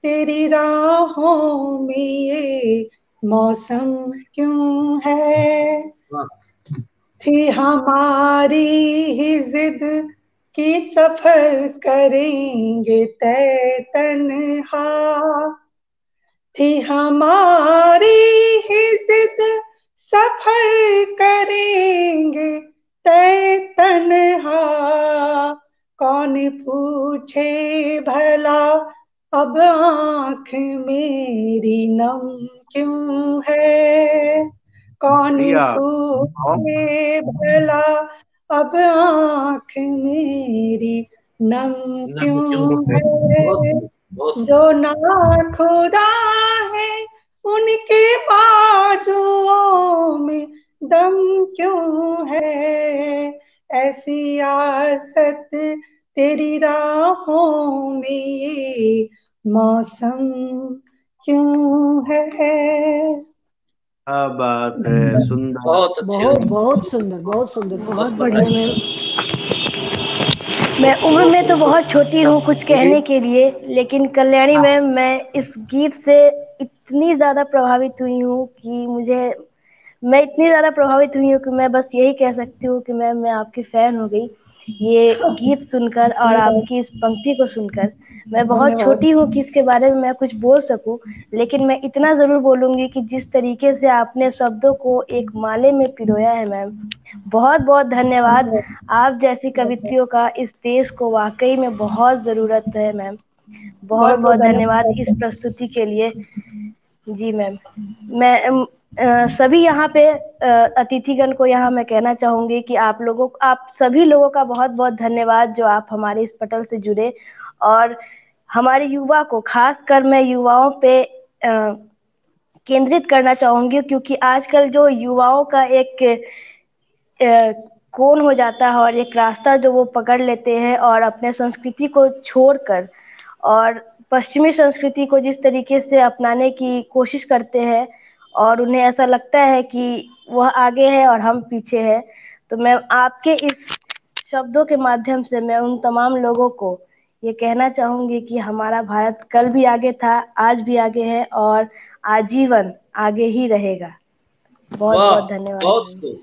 तेरी राहों में, ये मौसम क्यों है। थी हमारी ही जिद कि सफर करेंगे तय तन्हा, थी हमारी ही जिद सफर करेंगे तय तन्हा। कौन पूछे भला अब आंख मेरी नम क्यों है। कौन पूछे भला अब आंख मेरी नम क्यों है। जो ना खुदा है उनके बाजुओं में दम क्यों है। ऐसी आसत तेरी राहों में, ये मौसम क्यों है। क्या बात है, सुंदर, बहुत अच्छे, बहुत बहुत सुंदर, बहुत सुंदर, बहुत बढ़िया मैम। मैं उम्र में तो बहुत छोटी हूँ कुछ कहने के लिए, लेकिन कल्याणी मैम, मैं इस गीत से इतनी ज़्यादा प्रभावित हुई हूँ कि मैं इतनी ज़्यादा प्रभावित हुई हूँ कि मैं बस यही कह सकती हूँ कि मैम मैं आपकी फ़ैन हो गई ये गीत सुनकर और आपकी इस पंक्ति को सुनकर। मैं बहुत छोटी हूँ कि इसके बारे में मैं कुछ बोल सकूं, लेकिन मैं इतना ज़रूर बोलूँगी कि जिस तरीके से आपने शब्दों को एक माले में पिरोया है मैम, बहुत बहुत धन्यवाद। आप जैसी कवित्रियों का इस देश को वाकई में बहुत ज़रूरत है मैम। बहुत बहुत धन्यवाद इस प्रस्तुति के लिए। जी मैम, मैं सभी यहाँ पे अतिथिगण को यहाँ मैं कहना चाहूंगी कि आप सभी लोगों का बहुत बहुत धन्यवाद जो आप हमारे इस पटल से जुड़े, और हमारे युवा को, खासकर मैं युवाओं पे केंद्रित करना चाहूंगी, क्योंकि आजकल जो युवाओं का एक कौन हो जाता है और एक रास्ता जो वो पकड़ लेते हैं और अपने संस्कृति को छोड़कर और पश्चिमी संस्कृति को जिस तरीके से अपनाने की कोशिश करते हैं और उन्हें ऐसा लगता है कि वह आगे है और हम पीछे हैं। तो मैं आपके इस शब्दों के माध्यम से मैं उन तमाम लोगों को ये कहना चाहूंगी कि हमारा भारत कल भी आगे था, आज भी आगे है और आजीवन आगे ही रहेगा। बहुत बहुत धन्यवाद। बहुत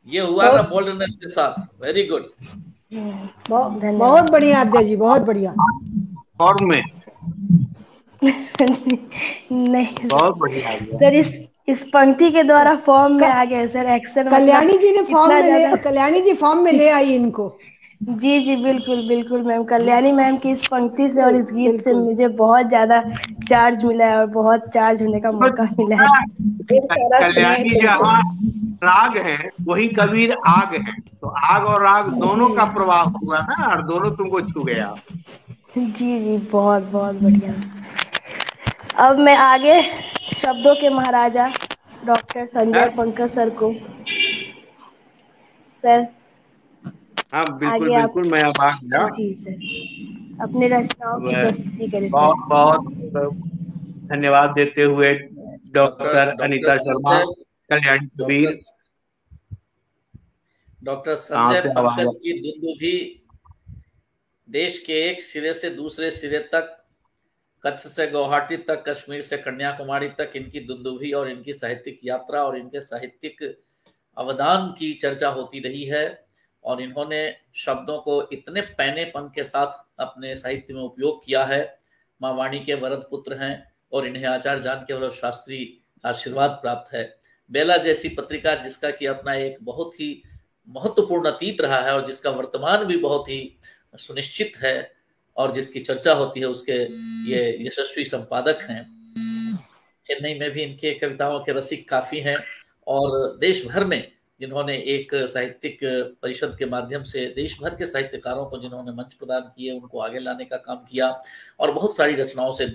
ये हुआ ना बोल्डनेस के साथ। वेरी गुड, बहुत बढ़िया आद्या जी, बहुत बढ़िया। फॉर्म में नहीं बहुत बढ़िया सर, इस पंक्ति के द्वारा फॉर्म में आ गए सर। एक्शन कल्याणी जी ने फॉर्म में ले, कल्याणी जी फॉर्म में ले आई इनको। जी जी बिल्कुल बिल्कुल मैम, कल्याणी मैम की इस पंक्ति से और इस गीत से मुझे बहुत ज्यादा चार्ज मिला है और बहुत चार्ज होने का मौका मिला है। कल्याणी जहाँ राग है वही कबीर आग है, तो आग और राग दोनों का प्रवाह हुआ ना और दोनों तुमको छू गया। जी जी बहुत बहुत बढ़िया। अब मैं आगे शब्दों के महाराजा डॉक्टर संजय पंकज सर को, सर हाँ बिल्कुल बिल्कुल, मैं अब आ गया। जी सर, अपने रचनाओं की प्रस्तुति करें। बहुत बहुत धन्यवाद देते हुए डॉक्टर अनीता शर्मा, कल्याणी कबीर। डॉक्टर संजय पंकज की दुंदुभी देश के एक सिरे से दूसरे सिरे तक, कच्छ से गुवाहाटी तक, कश्मीर से कन्याकुमारी तक इनकी दुंदुभी और इनकी साहित्यिक यात्रा और इनके साहित्यिक अवदान की चर्चा होती रही है। और इन्होंने शब्दों को इतने पैनेपन के साथ अपने साहित्य में उपयोग किया है। माँ वाणी के वरद पुत्र हैं और इन्हें आचार्य जानकीवल्लभ शास्त्री आशीर्वाद प्राप्त है। बेला जैसी पत्रिका, जिसका कि अपना एक बहुत ही महत्वपूर्ण अतीत रहा है और जिसका वर्तमान भी बहुत ही सुनिश्चित है और जिसकी चर्चा होती है, उसके ये यशस्वी संपादक हैं। चेन्नई में भी इनके कविताओं के रसिक काफी हैं और देश भर में जिन्होंने एक साहित्यिक परिषद के माध्यम से देश भर के साहित्यकारों को जिन्होंने मंच प्रदान किए, उनको आगे लाने का काम किया। और बहुत सारी रचनाओं से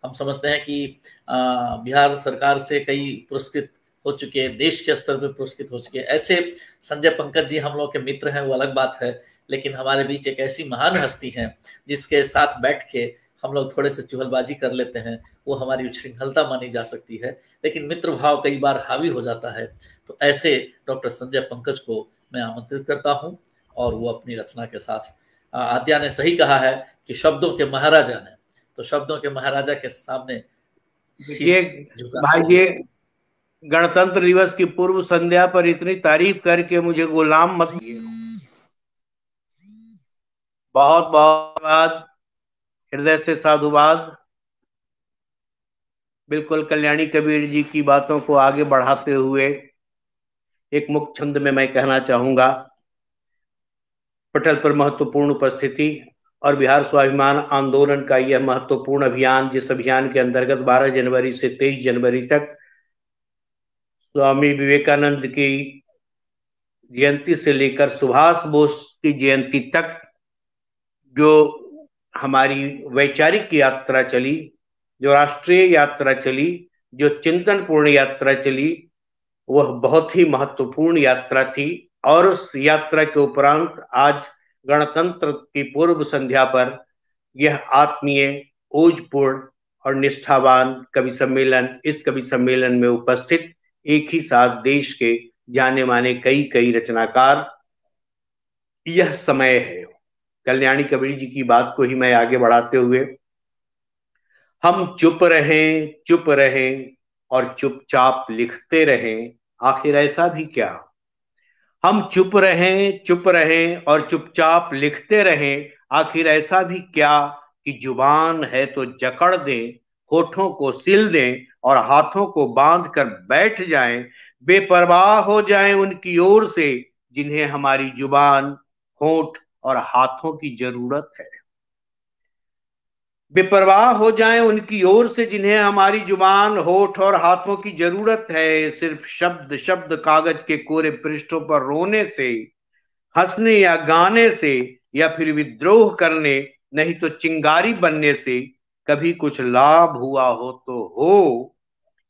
हम समझते हैं कि बिहार सरकार से कई पुरस्कृत हो चुके, देश के स्तर पर पुरस्कृत हो चुके। ऐसे संजय पंकज जी हम लोग के मित्र हैं, वो अलग बात है, लेकिन हमारे बीच एक ऐसी महान हस्ती है जिसके साथ बैठ के हम लोग थोड़े से चुगलबाजी कर लेते हैं, वो हमारी उच्छृंखलता मानी जा सकती है, लेकिन मित्र भाव कई बार हावी हो जाता है। तो ऐसे डॉक्टर संजय पंकज को मैं आमंत्रित करता हूं और वो अपनी रचना के साथ, आद्या ने सही कहा है कि शब्दों के महाराजा ने, तो शब्दों के महाराजा के सामने भाई, ये गणतंत्र दिवस की पूर्व संध्या पर इतनी तारीफ करके मुझे गुलाम मत कीजिए। बहुत बहुत धन्यवाद, हृदय से साधुवाद। बिल्कुल कल्याणी कबीर जी की बातों को आगे बढ़ाते हुए एक मुक्त छंद में मैं कहना चाहूंगा। पटल पर महत्वपूर्ण उपस्थिति और बिहार स्वाभिमान आंदोलन का यह महत्वपूर्ण अभियान, जिस अभियान के अंतर्गत 12 जनवरी से 23 जनवरी तक स्वामी विवेकानंद की जयंती से लेकर सुभाष बोस की जयंती तक जो हमारी वैचारिक यात्रा चली, जो राष्ट्रीय यात्रा चली, जो चिंतनपूर्ण यात्रा चली, वह बहुत ही महत्वपूर्ण यात्रा थी। और उस यात्रा के उपरांत आज गणतंत्र की पूर्व संध्या पर यह आत्मीय, ओजपूर्ण और निष्ठावान कवि सम्मेलन, इस कवि सम्मेलन में उपस्थित एक ही साथ देश के जाने माने कई रचनाकार, यह समय है। कल्याणी कबीर जी की बात को ही मैं आगे बढ़ाते हुए, हम चुप रहें और चुपचाप लिखते रहें, आखिर ऐसा भी क्या। हम चुप रहें और चुपचाप लिखते रहें, आखिर ऐसा भी क्या कि जुबान है तो जकड़ दें, होठों को सिल दें और हाथों को बांध कर बैठ जाएं, बेपरवाह हो जाएं उनकी ओर से जिन्हें हमारी जुबान, होठ और हाथों की जरूरत है। बेपरवाह हो जाएं उनकी ओर से जिन्हें हमारी जुबान, होठ और हाथों की जरूरत है। सिर्फ शब्द शब्द कागज के कोरे पृष्ठों पर रोने से, हंसने या गाने से, या फिर विद्रोह करने, नहीं तो चिंगारी बनने से कभी कुछ लाभ हुआ हो तो हो।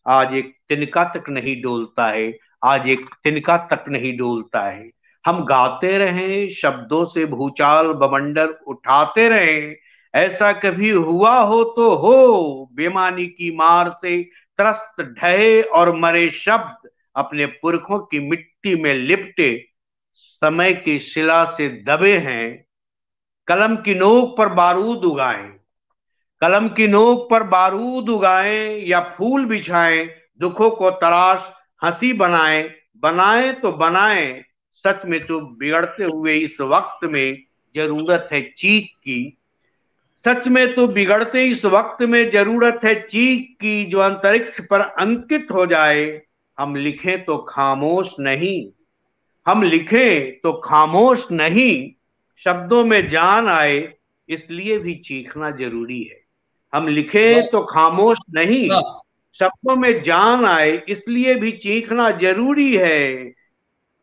आज एक तिनका तक नहीं डोलता है, आज एक तिनका तक नहीं डोलता है। हम गाते रहें, शब्दों से भूचाल बवंडर उठाते रहें, ऐसा कभी हुआ हो तो हो। बेमानी की मार से त्रस्त ढहे और मरे शब्द अपने पुरखों की मिट्टी में लिपटे समय की शिला से दबे हैं। कलम की नोक पर बारूद उगाएं, कलम की नोक पर बारूद उगाएं या फूल बिछाएं, दुखों को तराश हंसी बनाएं तो बनाएं। सच में तो बिगड़ते हुए इस वक्त में जरूरत है चीख की, सच में तो बिगड़ते इस वक्त में जरूरत है चीख की, जो अंतरिक्ष पर अंकित हो जाए। हम लिखें तो खामोश नहीं, हम लिखें तो खामोश नहीं। शब्दों में जान आए इसलिए भी चीखना जरूरी है। हम लिखें तो खामोश नहीं, शब्दों में जान आए इसलिए भी चीखना जरूरी है।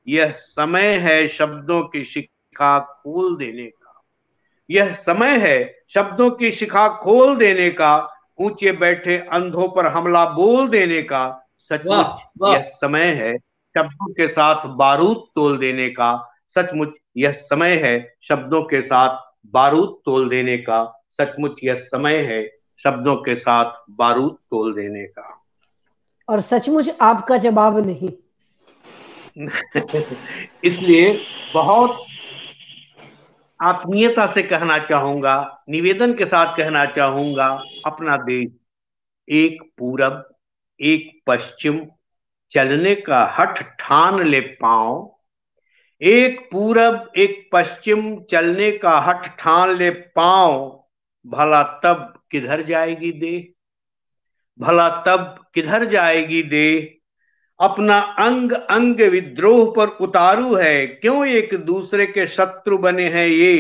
यह समय है शब्दों की शिखा खोल देने का, यह समय है शब्दों की शिखा खोल देने का, ऊंचे बैठे अंधों पर हमला बोल देने का। सचमुच यह समय है शब्दों के साथ बारूद तोल देने का, सचमुच यह समय है शब्दों के साथ बारूद तोल देने का, सचमुच यह समय है शब्दों के साथ बारूद तोल देने का। और सचमुच आपका जवाब नहीं। इसलिए बहुत आत्मीयता से कहना चाहूंगा, निवेदन के साथ कहना चाहूंगा, अपना देश एक पूरब एक पश्चिम चलने का हठ ठान ले पांव, एक पूरब एक पश्चिम चलने का हठ ठान ले पांव। भला तब किधर जाएगी देह, भला तब किधर जाएगी देह। अपना अंग अंग विद्रोह पर उतारू है, क्यों एक दूसरे के शत्रु बने हैं ये।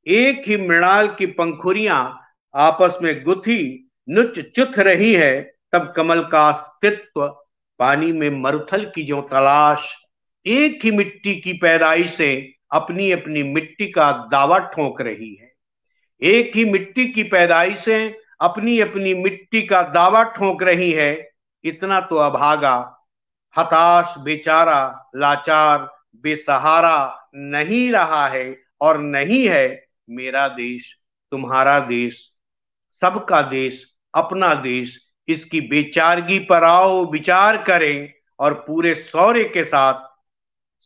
एक ही मृणाल की पंखुड़ियां आपस में गुथी नुच चुथ रही है, तब कमल का अस्तित्व पानी में मरुथल की जो तलाश। एक ही मिट्टी की पैदाइशें अपनी अपनी मिट्टी का दावा ठोक रही है। एक ही मिट्टी की पैदाइशें अपनी अपनी मिट्टी का दावा ठोक रही है। इतना तो अभागा, हताश, बेचारा, लाचार, बेसहारा नहीं रहा है और नहीं है मेरा देश, तुम्हारा देश, सबका देश, अपना देश। इसकी बेचारगी पर आओ विचार करें और पूरे शौर्य के साथ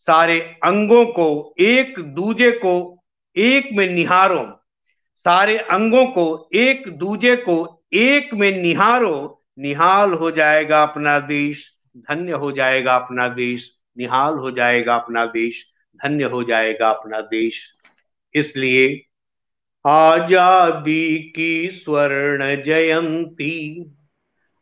सारे अंगों को एक दूजे को एक में निहारो, सारे अंगों को एक दूजे को एक में निहारो। निहाल हो जाएगा अपना देश, धन्य हो जाएगा अपना देश। निहाल हो जाएगा अपना देश, धन्य हो जाएगा अपना देश। इसलिए आजादी की स्वर्ण जयंती,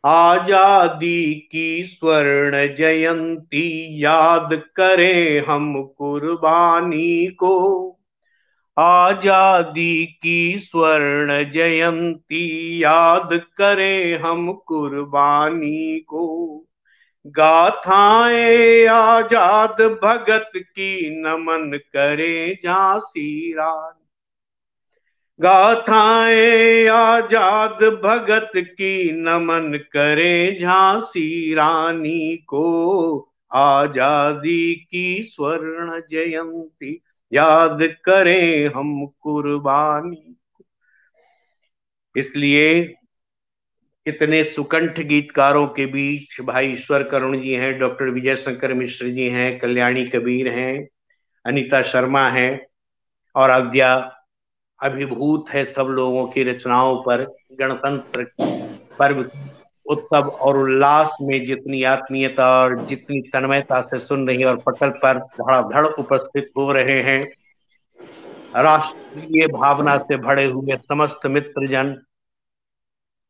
आजादी की स्वर्ण जयंती, याद करें हम कुर्बानी को। आजादी की स्वर्ण जयंती, याद करें हम कुर्बानी को। गाथाएं आजाद भगत की नमन करें झांसी रानी, गाथाएं आजाद भगत की नमन करें झांसी रानी को। आजादी की स्वर्ण जयंती, याद करें हम कुर्बानी। इसलिए इतने सुकंठ गीतकारों के बीच भाई ईश्वर करुण जी हैं, डॉक्टर विजय शंकर मिश्र जी हैं, कल्याणी कबीर हैं, अनीता शर्मा हैं और आद्या अभिभूत है सब लोगों की रचनाओं पर। गणतंत्र पर्व उत्सव और उल्लास में जितनी आत्मीयता और जितनी तन्मयता से सुन रही और पटल पर धड़ाधड़ उपस्थित हो रहे हैं, राष्ट्रीय भावना से भरे हुए समस्त मित्रजन,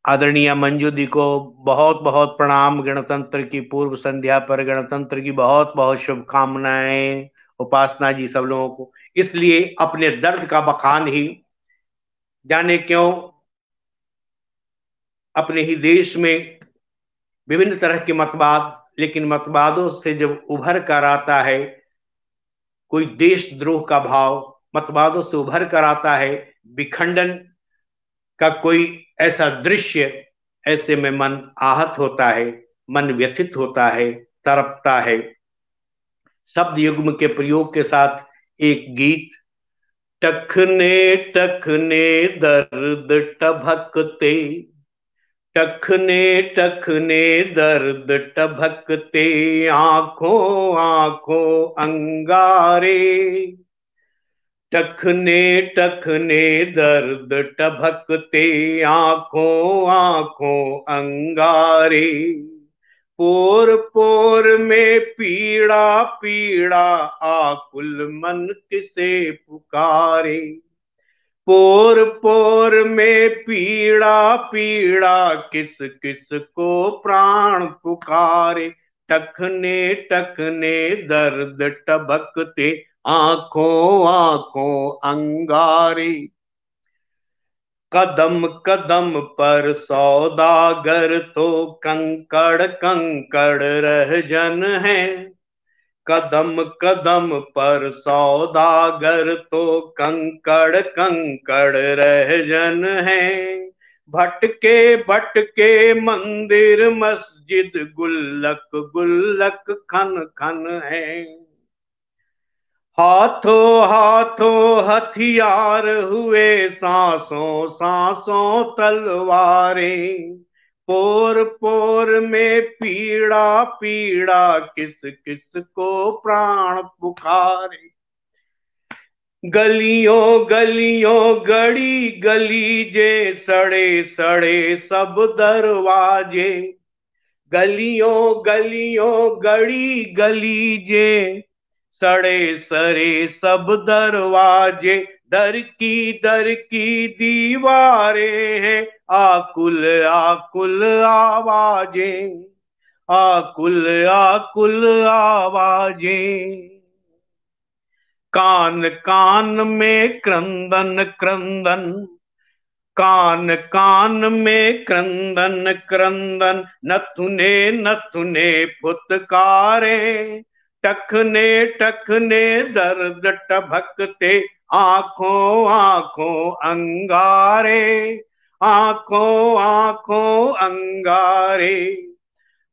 आदरणीय मंजू दी को बहुत बहुत प्रणाम। गणतंत्र की पूर्व संध्या पर गणतंत्र की बहुत बहुत शुभकामनाएं। उपासना जी सब लोगों को। इसलिए अपने दर्द का बखान ही जाने क्यों अपने ही देश में विभिन्न तरह के मतवाद, लेकिन मतवादों से जब उभर कर आता है कोई देशद्रोह का भाव, मतवादों से उभर कर आता है विखंडन का कोई ऐसा दृश्य, ऐसे में मन आहत होता है, मन व्यथित होता है, तड़पता है। शब्द युग्म के प्रयोग के साथ एक गीत। टखने टखने दर्द टभकते, टखने टखने दर्द टभकते, आंखों आंखों अंगारे। टखने टखने दर्द टभकते, आंखों आंखों अंगारे। पोर पोर में पीड़ा पीड़ा, आकुल मन किसे पुकारे। पोर पोर में पीड़ा पीड़ा, किस किस को प्राण पुकारे। टखने टखने दर्द टभकते, आंखों आंखों अंगारे। कदम कदम पर सौदागर तो कंकड़ कंकड़ रहजन है। कदम कदम पर सौदागर तो कंकड़ कंकड़ रहजन है। भटके भटके मंदिर मस्जिद, गुल्लक गुल्लक खन खन है। हाथों हाथों हथियार हुए, सांसों सांसों तलवारें। पोर पोर में पीड़ा पीड़ा, किस किस को प्राण पुकारे। गलियों गलियों गड़ी गलीजे, सड़े सड़े सब दरवाजे। गलियों गलियों गड़ी गलीजे, सड़े सड़े सब दरवाजे। दर की दीवारें हैं, आकुल आकुल आवाजें, आकुल आकुल आवाजें। कान कान में क्रंदन क्रंदन, कान कान में क्रंदन क्रंदन, नथुने नथुने फुतकारे। टखने टखने दर्द टभकते, आंखों आंखों अंगारे, आंखों आंखों अंगारे।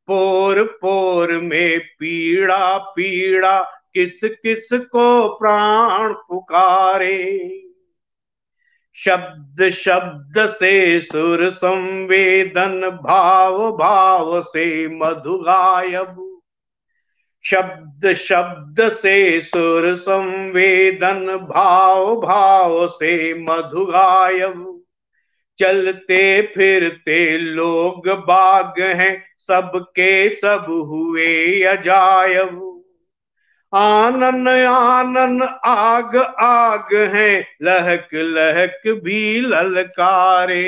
पोर पोर में पीड़ा पीड़ा, किस किस को प्राण पुकारे। शब्द शब्द से सुर संवेदन, भाव भाव से मधु गायब। शब्द शब्द से सुर संवेदन, भाव भाव से मधु गायब। चलते फिरते लोग बाग हैं, सबके सब हुए अजायब। आनन आनन आग आग हैं, लहक लहक भी ललकारे।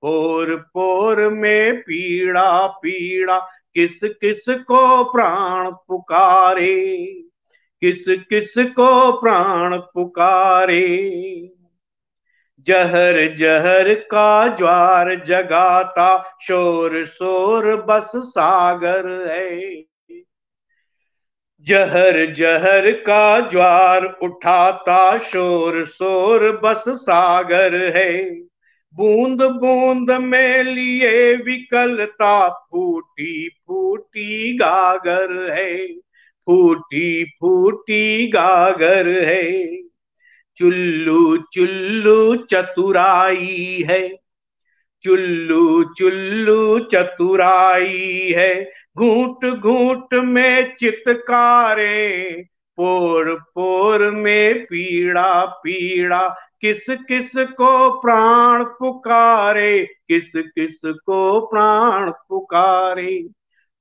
पोर पोर में पीड़ा पीड़ा, किस किस को प्राण पुकारे, किस किस को प्राण पुकारे। जहर जहर का ज्वार जगाता, शोर शोर बस सागर है। जहर जहर का ज्वार उठाता, शोर शोर बस सागर है। बूंद बूंद में लिए विकलता, फूटी फूटी गागर है, फूटी फूटी गागर है। चुल्लू चुल्लू चतुराई है, चुल्लू चुल्लू चतुराई है। घूट घूट में चितकारे, पोर पोर में पीड़ा पीड़ा, किस किस को प्राण पुकारे, किस किस को प्राण पुकारे।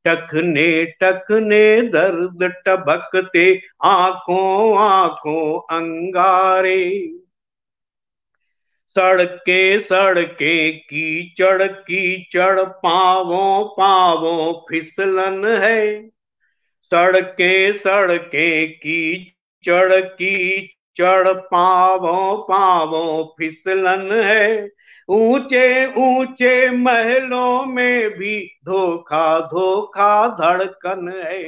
टखने टखने दर्द टभकते, आंखों आंखों अंगारे। सड़के सड़के कीचड़ कीचड़, पावों पावों फिसलन है। सड़के सड़के कीचड़ कीचड़, पावों पावों फिसलन है। ऊंचे ऊंचे महलों में भी धोखा धोखा धड़कन है।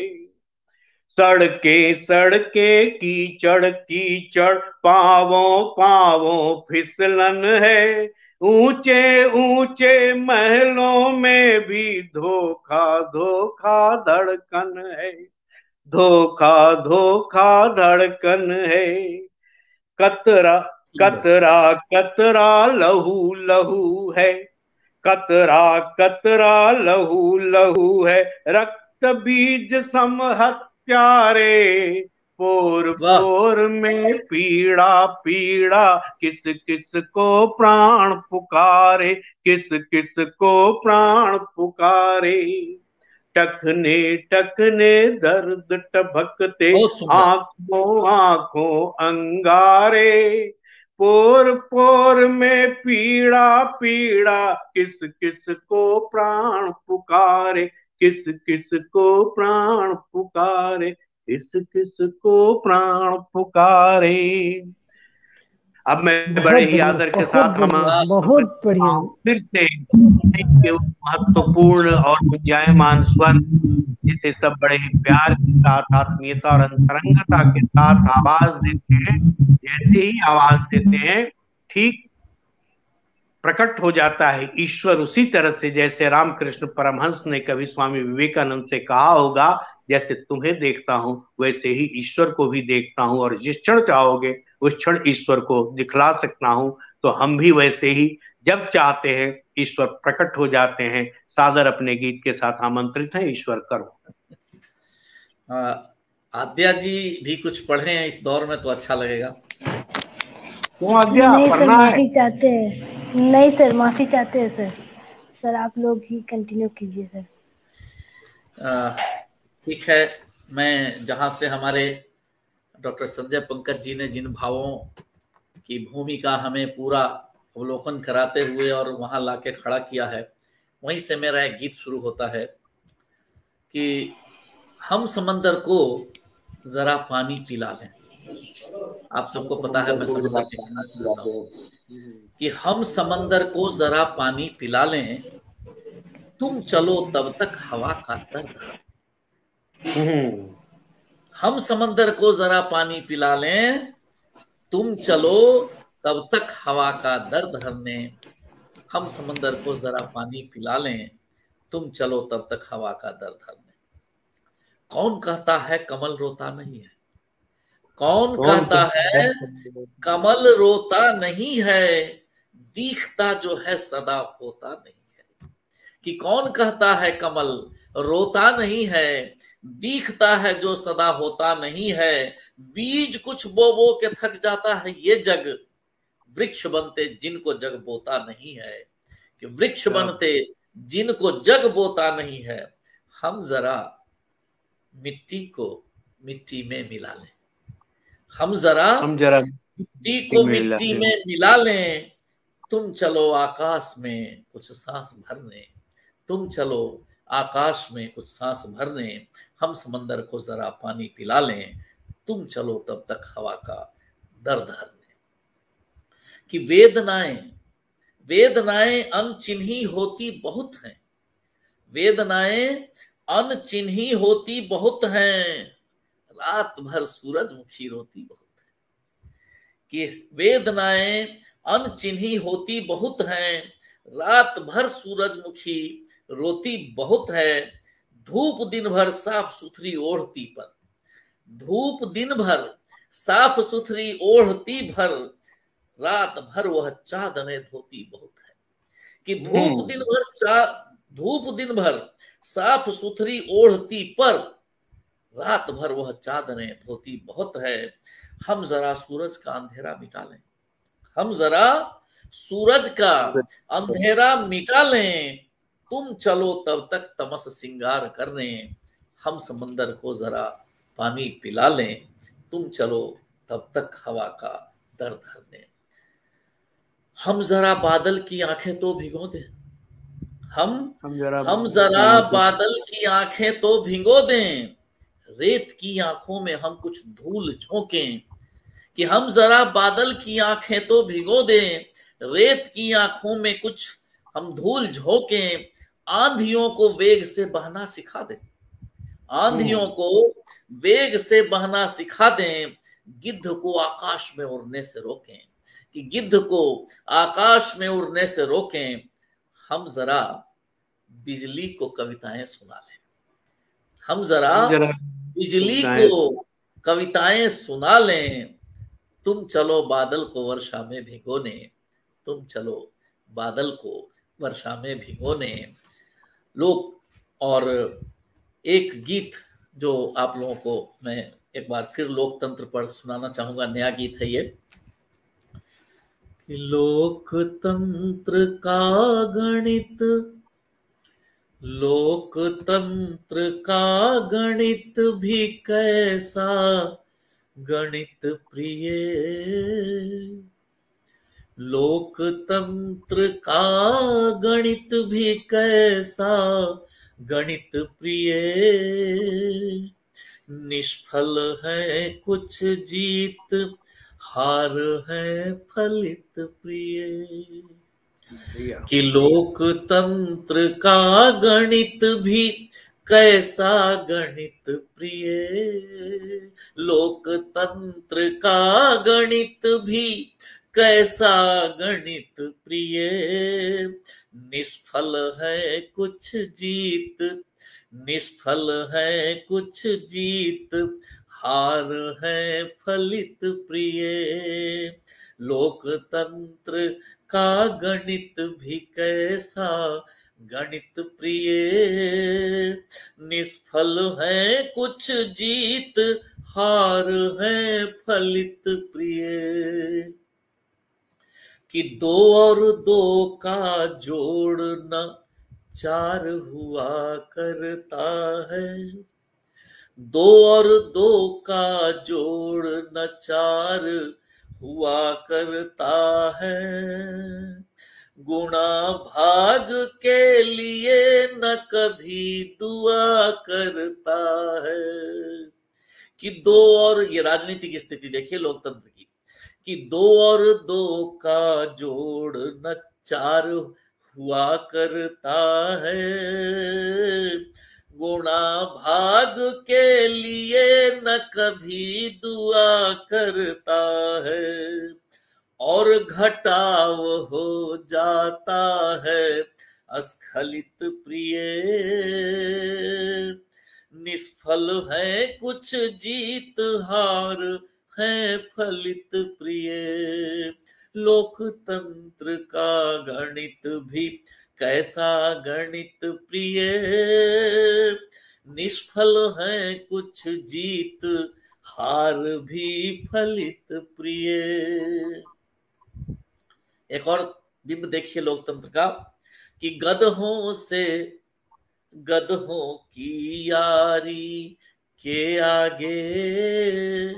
सड़के सड़के कीचड़ कीचड़, पावों पावों फिसलन है। ऊंचे ऊंचे महलों में भी धोखा धोखा धड़कन है, धोखा धोखा धड़कन है। कतरा कतरा कतरा लहू लहू है, कतरा कतरा लहू लहू है। रक्त बीज समहत प्यारे, पोर पोर में पीड़ा पीड़ा, किस किस को प्राण पुकारे, किस किस को प्राण पुकारे। टखने टखने दर्द टभकते, आंखों आंखों अंगारे। पोर पोर में पीड़ा पीड़ा, किस किस को प्राण पुकारे, किस किस को प्राण पुकारे, किस किस को प्राण पुकारे। अब मैं बड़े ही आदर के साथ बहुत बढ़िया फिर से महत्वपूर्ण और विजयमान स्वर, जिसे सब बड़े ही प्यार के साथ, आत्मीयता और अंतरंगता के साथ आवाज देते हैं। जैसे ही आवाज देते हैं, ठीक प्रकट हो जाता है ईश्वर उसी तरह से जैसे रामकृष्ण परमहंस ने कभी स्वामी विवेकानंद से कहा होगा, जैसे तुम्हें देखता हूं वैसे ही ईश्वर को भी देखता हूं, और जिस क्षण चाहोगे उस क्षण ईश्वर को दिखला सकता हूं। तो हम भी वैसे ही जब चाहते हैं ईश्वर प्रकट हो जाते हैं। सादर अपने गीत के साथ आमंत्रित हैं, ईश्वर करो। आद्या जी भी कुछ पढ़े हैं इस दौर में तो अच्छा लगेगा। क्यों आद्या पढ़ना है? माफी चाहते हैं। नहीं सर, माफी चाहते हैं सर। सर आप लोग ही कंटिन्यू कीजिए सर। ठीक है, मैं जहां से हमारे डॉक्टर संजय पंकज जी ने जिन भावों की भूमिका हमें पूरा अवलोकन कराते हुए और वहां लाके खड़ा किया है, वहीं से मेरा एक गीत शुरू होता है कि हम समंदर को जरा पानी पिला लें। आप सबको पता है मैं समंदर के कि हम समंदर को जरा पानी पिला लें, तुम चलो तब तक हवा का दर्द। हम समंदर को जरा पानी पिला लें, तुम चलो तब तक हवा का दर्द हरने। हम समंदर को जरा पानी पिला लें, तुम चलो तब तक हवा का दर्द हरने। कौन कहता है कमल रोता नहीं है? कौन कहता है कमल रोता नहीं है? दिखता जो है सदा होता नहीं है। कि कौन कहता है कमल रोता नहीं है? दिखता है जो सदा होता नहीं है। बीज कुछ बो बो के थक जाता है ये जग, वृक्ष बनते जिनको जग बोता नहीं है। कि वृक्ष बनते जिनको जग बोता नहीं है। हम जरा मिट्टी को मिट्टी में मिला लें, हम जरा मिट्टी को मिट्टी में मिला लें। तुम चलो आकाश में कुछ सांस भरने, तुम चलो आकाश में कुछ सांस भरने। हम समंदर को जरा पानी पिला लें, तुम चलो तब तक हवा का दर्द हरने। कि वेदनाएं अनचिन्ही होती बहुत हैं, वेदनाएं अनचिन्ही होती बहुत हैं, रात भर सूरजमुखी रोती बहुत है। कि वेदनाएं अनचिन्ही होती बहुत हैं, रात भर सूरजमुखी रोती बहुत है। धूप दिन भर साफ सुथरी ओढ़ती पर, धूप दिन भर साफ सुथरी ओढ़ती भर, रात भर वह चादरें धोती बहुत है। कि धूप दिन भर साफ सुथरी ओढ़ती पर, रात भर वह चादरें धोती बहुत है। हम जरा सूरज का अंधेरा मिटा लें, हम जरा सूरज का अंधेरा मिटा लें। तुम चलो तब तक तमस सिंगार करने। हम समंदर को जरा पानी पिला लें, तुम चलो तब तक हवा का दर्द हरने। हम जरा बादल की आंखें तो भिगो दें, हम जरा बादल की आंखें तो भिगो दें। रेत की आंखों में हम कुछ धूल झोंकें। कि हम जरा बादल की आंखें तो भिगो दें, रेत की आंखों में कुछ हम धूल झोंकें। आंधियों को वेग से बहना सिखा दें, आंधियों को वेग से बहना सिखा दें। गिद्ध को आकाश में उड़ने से रोकें, कि गिद्ध को आकाश में उड़ने से रोकें। हम जरा बिजली को कविताएं सुना लें, हम जरा बिजली को कविताएं सुना लें। तुम चलो बादल को वर्षा में भिगोने, तुम चलो बादल को वर्षा में भिगोने। लोग और एक गीत जो आप लोगों को मैं एक बार फिर लोकतंत्र पर सुनाना चाहूंगा, नया गीत है ये। कि लोकतंत्र का गणित, लोकतंत्र का गणित भी कैसा गणित प्रिय, लोकतंत्र का गणित भी कैसा गणित प्रिय। निष्फल है कुछ जीत, हार है फलित प्रिय। कि लोकतंत्र का गणित भी कैसा गणित प्रिय, लोकतंत्र का गणित भी कैसा गणित प्रिय। निष्फल है कुछ जीत, निष्फल है कुछ जीत, हार है फलित प्रिय। लोकतंत्र का गणित भी कैसा गणित प्रिय। निष्फल है कुछ जीत, हार है फलित प्रिय। कि 2 और 2 का जोड़ना 4 हुआ करता है, 2 और 2 का जोड़ना 4 हुआ करता है। गुणा भाग के लिए न कभी दुआ करता है। कि 2 और, ये राजनीतिक स्थिति देखिए लोकतंत्र की, कि 2 और 2 का जोड़ न 4 हुआ करता है। गुणा भाग के लिए न कभी दुआ करता है, और घटाव हो जाता है अस्खलित प्रिय। निष्फल है कुछ जीत हार है फलित प्रिय। लोकतंत्र का गणित भी कैसा गणित प्रिय। निष्फल है कुछ जीत हार भी फलित प्रिय। एक और बिंब देखिए लोकतंत्र का कि गधों की यारी के आगे,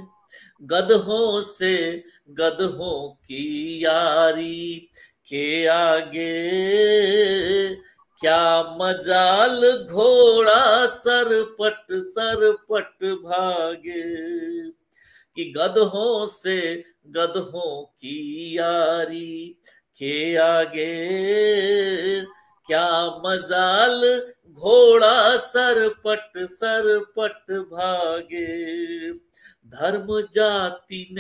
गधों की यारी के आगे, क्या मजाल घोड़ा सरपट भागे। कि गधों की यारी के आगे, क्या मजाल घोड़ा सरपट भागे। धर्म जाति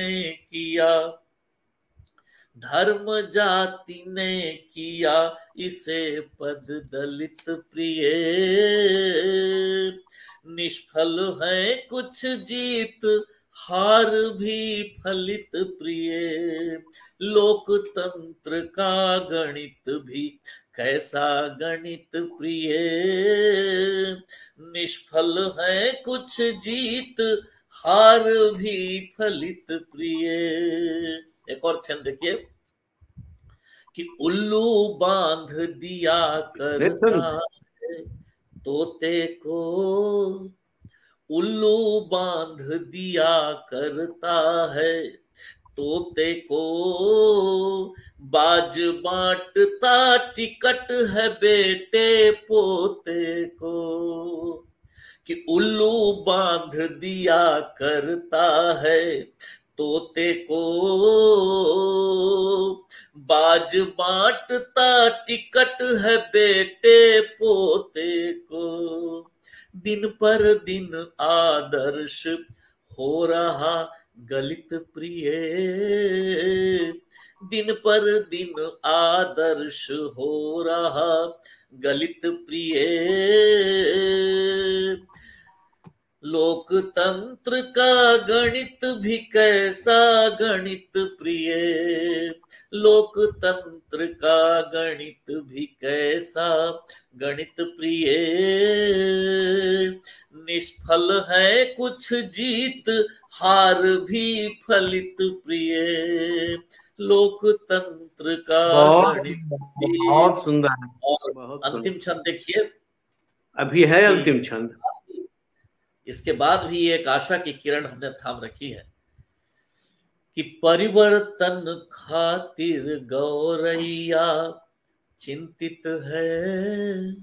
ने किया इसे पद दलित प्रिय। निष्फल है कुछ जीत हार भी फलित प्रिय। लोकतंत्र का गणित भी कैसा गणित प्रिय। निष्फल है कुछ जीत हार भी फलित प्रिय। एक और छंद देखिए कि उल्लू बांध दिया करता है तोते को, उल्लू बांध दिया करता है तोते को। बाज बांटता टिकट है बेटे पोते को। कि उल्लू बांध दिया करता है तोते को। बाज बांटता टिकट है बेटे पोते को। दिन पर दिन आदर्श हो रहा गलित प्रिय। दिन पर दिन आदर्श हो रहा गलित प्रिय। लोकतंत्र का गणित भी कैसा गणित प्रिय। लोकतंत्र का गणित भी कैसा गणित प्रिय। निष्फल है कुछ जीत हार भी फलित प्रिय। लोकतंत्र का गणित बहुत सुंदर। और अंतिम छंद देखिए, अभी है अंतिम छंद। इसके बाद भी एक आशा की किरण हमने थाम रखी है कि परिवर्तन खातिर गौरैया चिंतित है।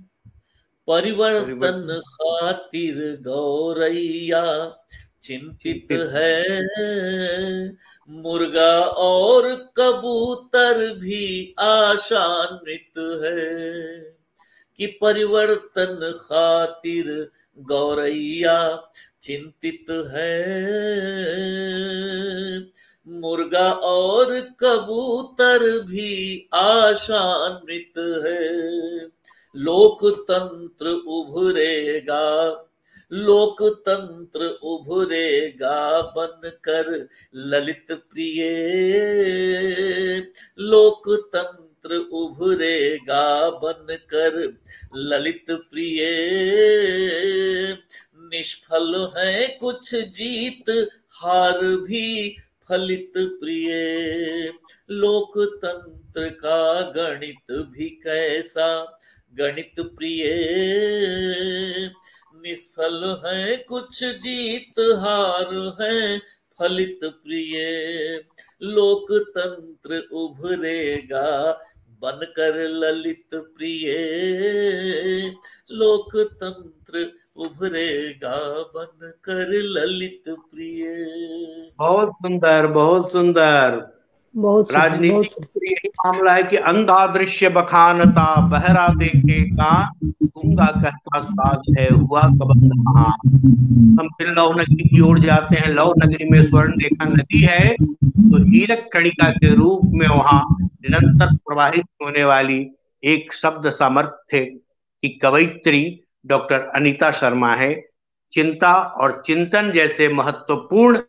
परिवर्तन खातिर गौरैया चिंतित है। मुर्गा और कबूतर भी आशान्वित है। कि परिवर्तन खातिर गौरैया चिंतित है। मुर्गा और कबूतर भी आशान्वित है। लोकतंत्र उभरेगा, लोकतंत्र उभरेगा बनकर ललित प्रिय। लोकतंत्र उभरेगा बनकर ललित प्रिय। निष्फल है कुछ जीत हार भी फलित प्रिय। लोकतंत्र का गणित भी कैसा गणित प्रिय। निष्फल है कुछ जीत हार है फलित प्रिय। लोकतंत्र उभरेगा बनकर ललित प्रिय। लोकतंत्र उभरेगा बनकर ललित प्रिय। बहुत सुंदर, बहुत सुंदर। बहुत सुंदर, बहुत राजनीति सुंदर। में यही मामला है कि अंधा दृश्य बखानता, बहरा देखे कान, गूंगा कहता साज है हुआ कबंध कहाँ। हम फिर लौ नगरी की ओर जाते हैं। लौ नगरी में स्वर्ण रेखा नदी है, तो हीरक कणिका के रूप में वहां निरंतर प्रवाहित होने वाली एक शब्द सामर्थ्य की कवयित्री डॉक्टर अनीता शर्मा है। चिंता और चिंतन जैसे महत्वपूर्ण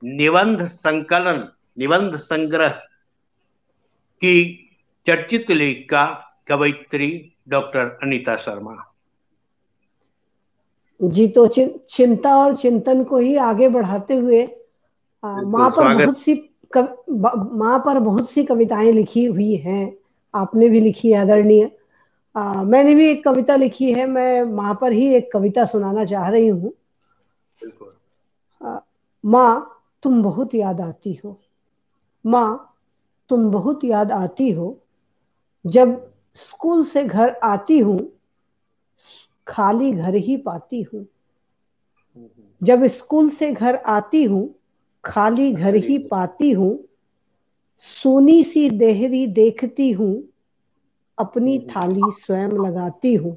निबंध संकलन, निबंध संग्रह की चर्चित लेखिका कवयित्री डॉक्टर अनीता शर्मा। जी, तो चिंता और चिंतन को ही आगे बढ़ाते हुए माँ पर स्वागत। बहुत सी माँ पर बहुत सी कविताएं लिखी हुई हैं। आपने भी लिखी है आदरणीय। मैंने भी एक कविता लिखी है। मैं माँ पर ही एक कविता सुनाना चाह रही हूँ। माँ तुम बहुत याद आती हो, माँ तुम बहुत याद आती हो। जब स्कूल से घर आती हूँ खाली घर ही पाती हूँ। जब स्कूल से घर आती हूँ खाली घर ही पाती हूँ। सोनी सी देहरी देखती हूँ, अपनी थाली स्वयं लगाती हूँ।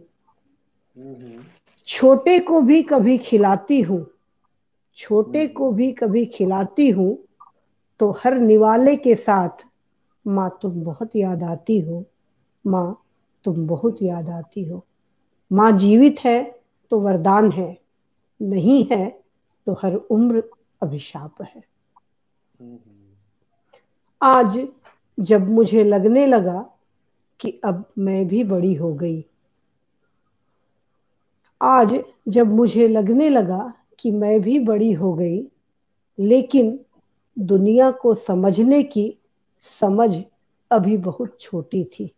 छोटे को भी कभी खिलाती हूँ, छोटे को भी कभी खिलाती हूँ। तो हर निवाले के साथ माँ तुम बहुत याद आती हो, माँ तुम बहुत याद आती हो। माँ जीवित है तो वरदान है, नहीं है तो हर उम्र अभिशाप है। आज जब मुझे लगने लगा कि अब मैं भी बड़ी हो गई, आज जब मुझे लगने लगा कि मैं भी बड़ी हो गई, लेकिन दुनिया को समझने की समझ अभी बहुत छोटी थी।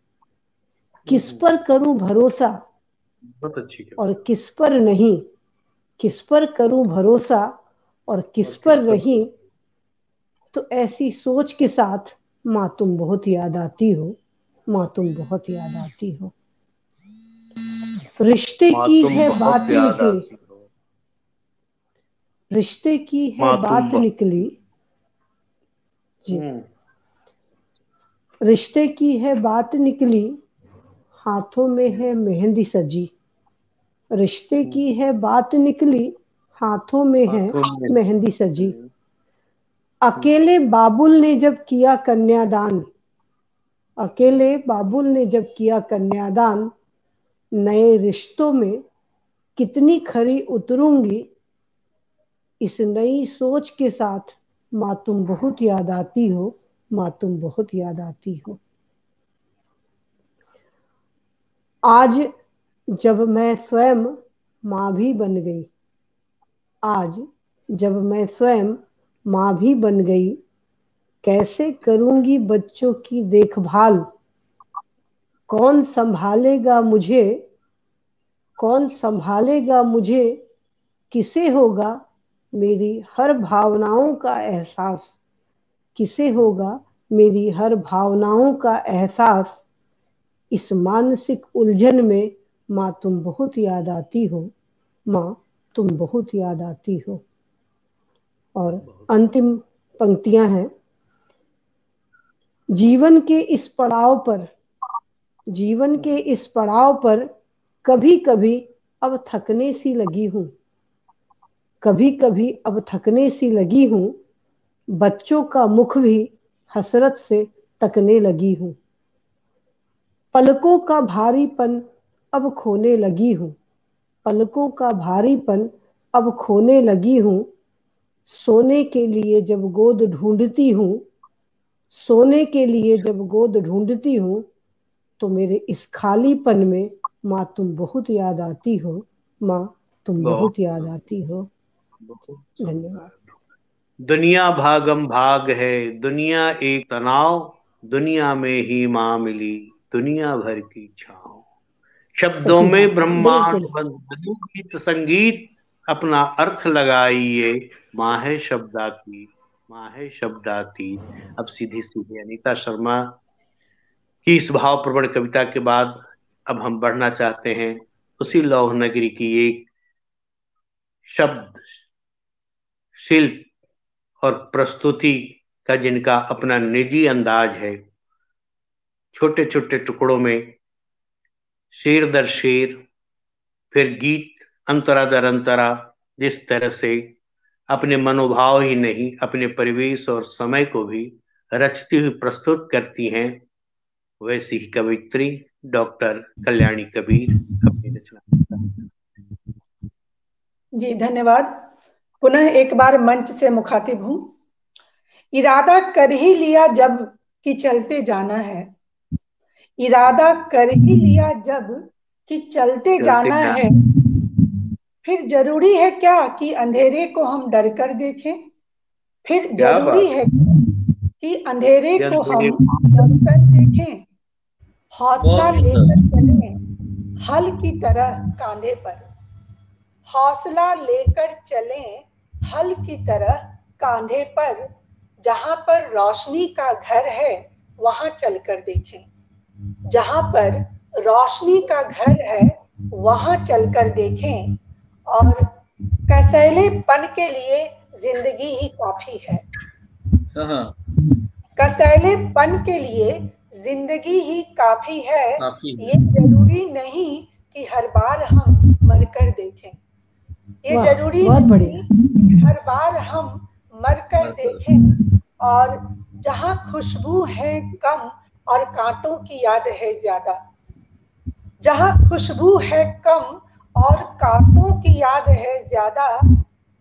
किस पर करूं भरोसा बहुत अच्छी और किस पर नहीं, किस पर करूं भरोसा और किस पर नहीं। तो ऐसी सोच के साथ माँ तुम बहुत याद आती हो, माँ तुम बहुत याद आती हो। रिश्ते की है बात निकली, रिश्ते की है बात निकली जी। रिश्ते की है बात निकली, हाथों में है मेहंदी सजी। रिश्ते की है बात निकली, हाथों में है मेहंदी सजी। अकेले बाबुल ने जब किया कन्यादान, अकेले बाबुल ने जब किया कन्यादान, नए रिश्तों में कितनी खरी उतरूंगी। इस नई सोच के साथ माँ तुम बहुत याद आती हो, माँ तुम बहुत याद आती हो। आज जब मैं स्वयं माँ भी बन गई, आज जब मैं स्वयं माँ भी बन गई, कैसे करूंगी बच्चों की देखभाल। कौन संभालेगा मुझे, कौन संभालेगा मुझे, किसे होगा मेरी हर भावनाओं का एहसास, किसे होगा मेरी हर भावनाओं का एहसास। इस मानसिक उलझन में माँ तुम बहुत याद आती हो, माँ तुम बहुत याद आती हो। और अंतिम पंक्तियां हैं। जीवन के इस पड़ाव पर, जीवन के इस पड़ाव पर कभी कभी अब थकने सी लगी हूँ, कभी कभी अब थकने सी लगी हूँ। बच्चों का मुख भी हसरत से तकने लगी हूँ। पलकों का भारीपन अब खोने लगी हूँ, पलकों का भारीपन अब खोने लगी हूँ। सोने के लिए जब गोद ढूंढती हूँ, सोने के लिए जब गोद ढूंढती हूँ, तो मेरे इस खालीपन में माँ तुम बहुत याद आती हो, माँ तुम बहुत याद आती हो। धन्यवाद। दुनिया भागम भाग है, दुनिया एक तनाव, दुनिया में ही माँ मिली दुनिया भर की छाँव। शब्दों में ब्रह्मांड गीत संगीत अपना अर्थ लगाइए। माँ है शब्दाती, माँ है शब्दाती। अब सीधी सीधी अनीता शर्मा की इस भावप्रवण कविता के बाद अब हम बढ़ना चाहते हैं उसी लौह नगरी की एक शब्द शिल्प और प्रस्तुति का जिनका अपना निजी अंदाज है, छोटे छोटे टुकड़ों में शेर दर शेर, फिर गीत अंतरा दर अंतरा, जिस तरह से अपने मनोभाव ही नहीं अपने परिवेश और समय को भी रचती हुई प्रस्तुत करती हैं, वैसी ही कवित्री डॉक्टर कल्याणी कबीर अपनी रचना। जी धन्यवाद। पुनः एक बार मंच से मुखातिब हूं। इरादा कर ही लिया जब कि चलते जाना है, इरादा कर ही लिया जब कि चलते जाना है, फिर जरूरी है क्या कि अंधेरे को हम डर कर देखें, फिर जरूरी है कि अंधेरे को हम डर कर देखें, हौसला लेकर चलें हल की तरह कांधे पर, हौसला लेकर चलें हल की तरह कांधे पर, जहां पर रोशनी का घर है वहां चलकर देखें, जहां पर रोशनी का घर है वहां चलकर देखें, और कसैलेपन के लिए जिंदगी ही काफी है, कसैलेपन के लिए जिंदगी ही काफी है, ये जरूरी नहीं कि हर बार हम मरकर देखें, ये जरूरी नहीं कि हर बार हम मरकर देखें, और जहां खुशबू है कम और कांटों की याद है ज्यादा, जहां खुशबू है कम और कांटों की याद है ज्यादा,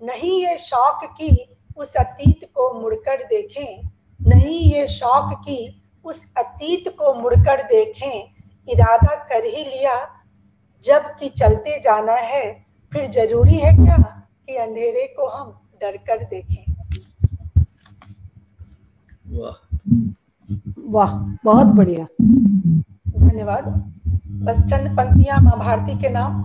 नहीं ये शौक की उस अतीत को मुड़कर देखें, नहीं ये शौक की उस अतीत को मुड़कर देखें, इरादा कर ही लिया जब कि चलते जाना है, फिर जरूरी है क्या कि अंधेरे को हम डर कर देखें। वाह, बहुत बढ़िया, धन्यवाद। बस चंद पंक्तियां माँ भारती के नाम।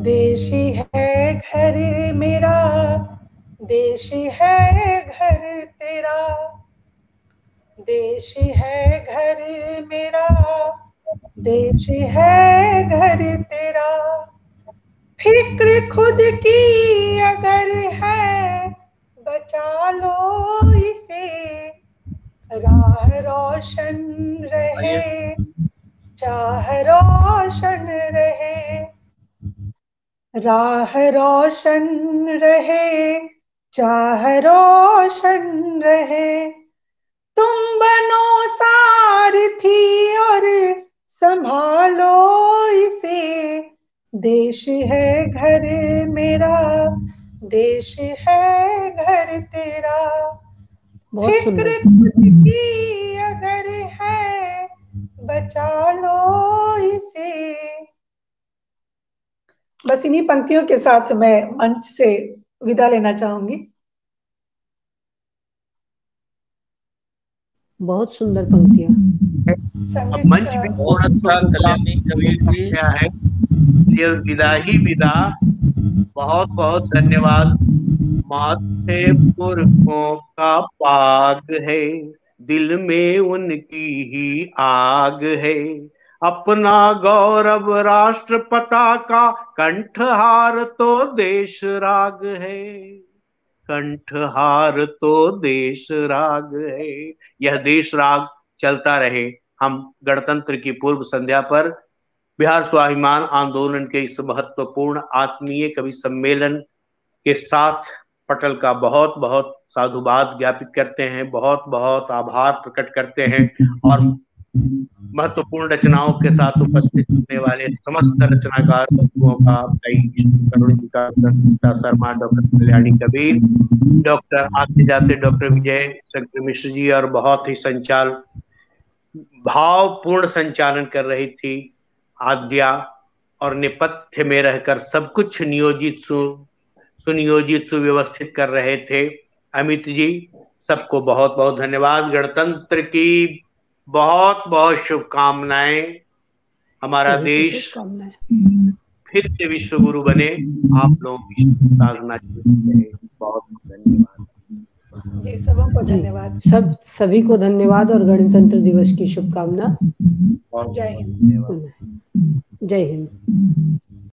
देशी है घर मेरा, देशी है घर तेरा, देशी है घर मेरा, देशी है घर तेरा, फिक्र खुद की अगर है बचा लो इसे, राह रोशन रहे चाह रोशन रहे, राह रोशन रहे चाह रोशन रहे, तुम बनो सारथी और संभालो इसे, देश है घर मेरा, देश है घर तेरा, फिक्र खुद की अगर है बचा लो इसे। बस इन्हीं पंक्तियों के साथ मैं मंच से विदा लेना चाहूंगी। बहुत सुंदर पंक्तियां। मंच भी बहुत अच्छा कल्याणी कबीर जी है, ये विदा ही विदा। बहुत बहुत धन्यवाद। माथे पुरखों का पाग है, दिल में उनकी ही आग है, अपना गौरव राष्ट्र पताका, कंठहार तो देश राग है, कंठहार तो देश राग है। यह देश राग चलता रहे। हम गणतंत्र की पूर्व संध्या पर बिहार स्वाभिमान आंदोलन के इस महत्वपूर्ण आत्मीय कवि सम्मेलन के साथ पटल का बहुत बहुत साधुवाद ज्ञापित करते हैं, बहुत बहुत आभार प्रकट करते हैं, और महत्वपूर्ण रचनाओं के साथ उपस्थित होने वाले समस्त रचनाकारों का, doctor Sharma, doctor Kalyani Kabir, doctor आते जाते डॉक्टर विजय शंकर मिश्र जी, और बहुत ही भावपूर्ण संचालन कर रही थी आद्या, और नेपथ्य में रहकर सब कुछ नियोजित सुनियोजित सुव्यवस्थित कर रहे थे अमित जी। सबको बहुत बहुत धन्यवाद। गणतंत्र की बहुत बहुत शुभकामनाएं। हमारा देश फिर से विश्व गुरु बने। आप लोग साधना करें। बहुत धन्यवाद जी, सबको धन्यवाद। सभी को धन्यवाद और गणतंत्र दिवस की शुभकामना। जय हिंद। जय हिंद।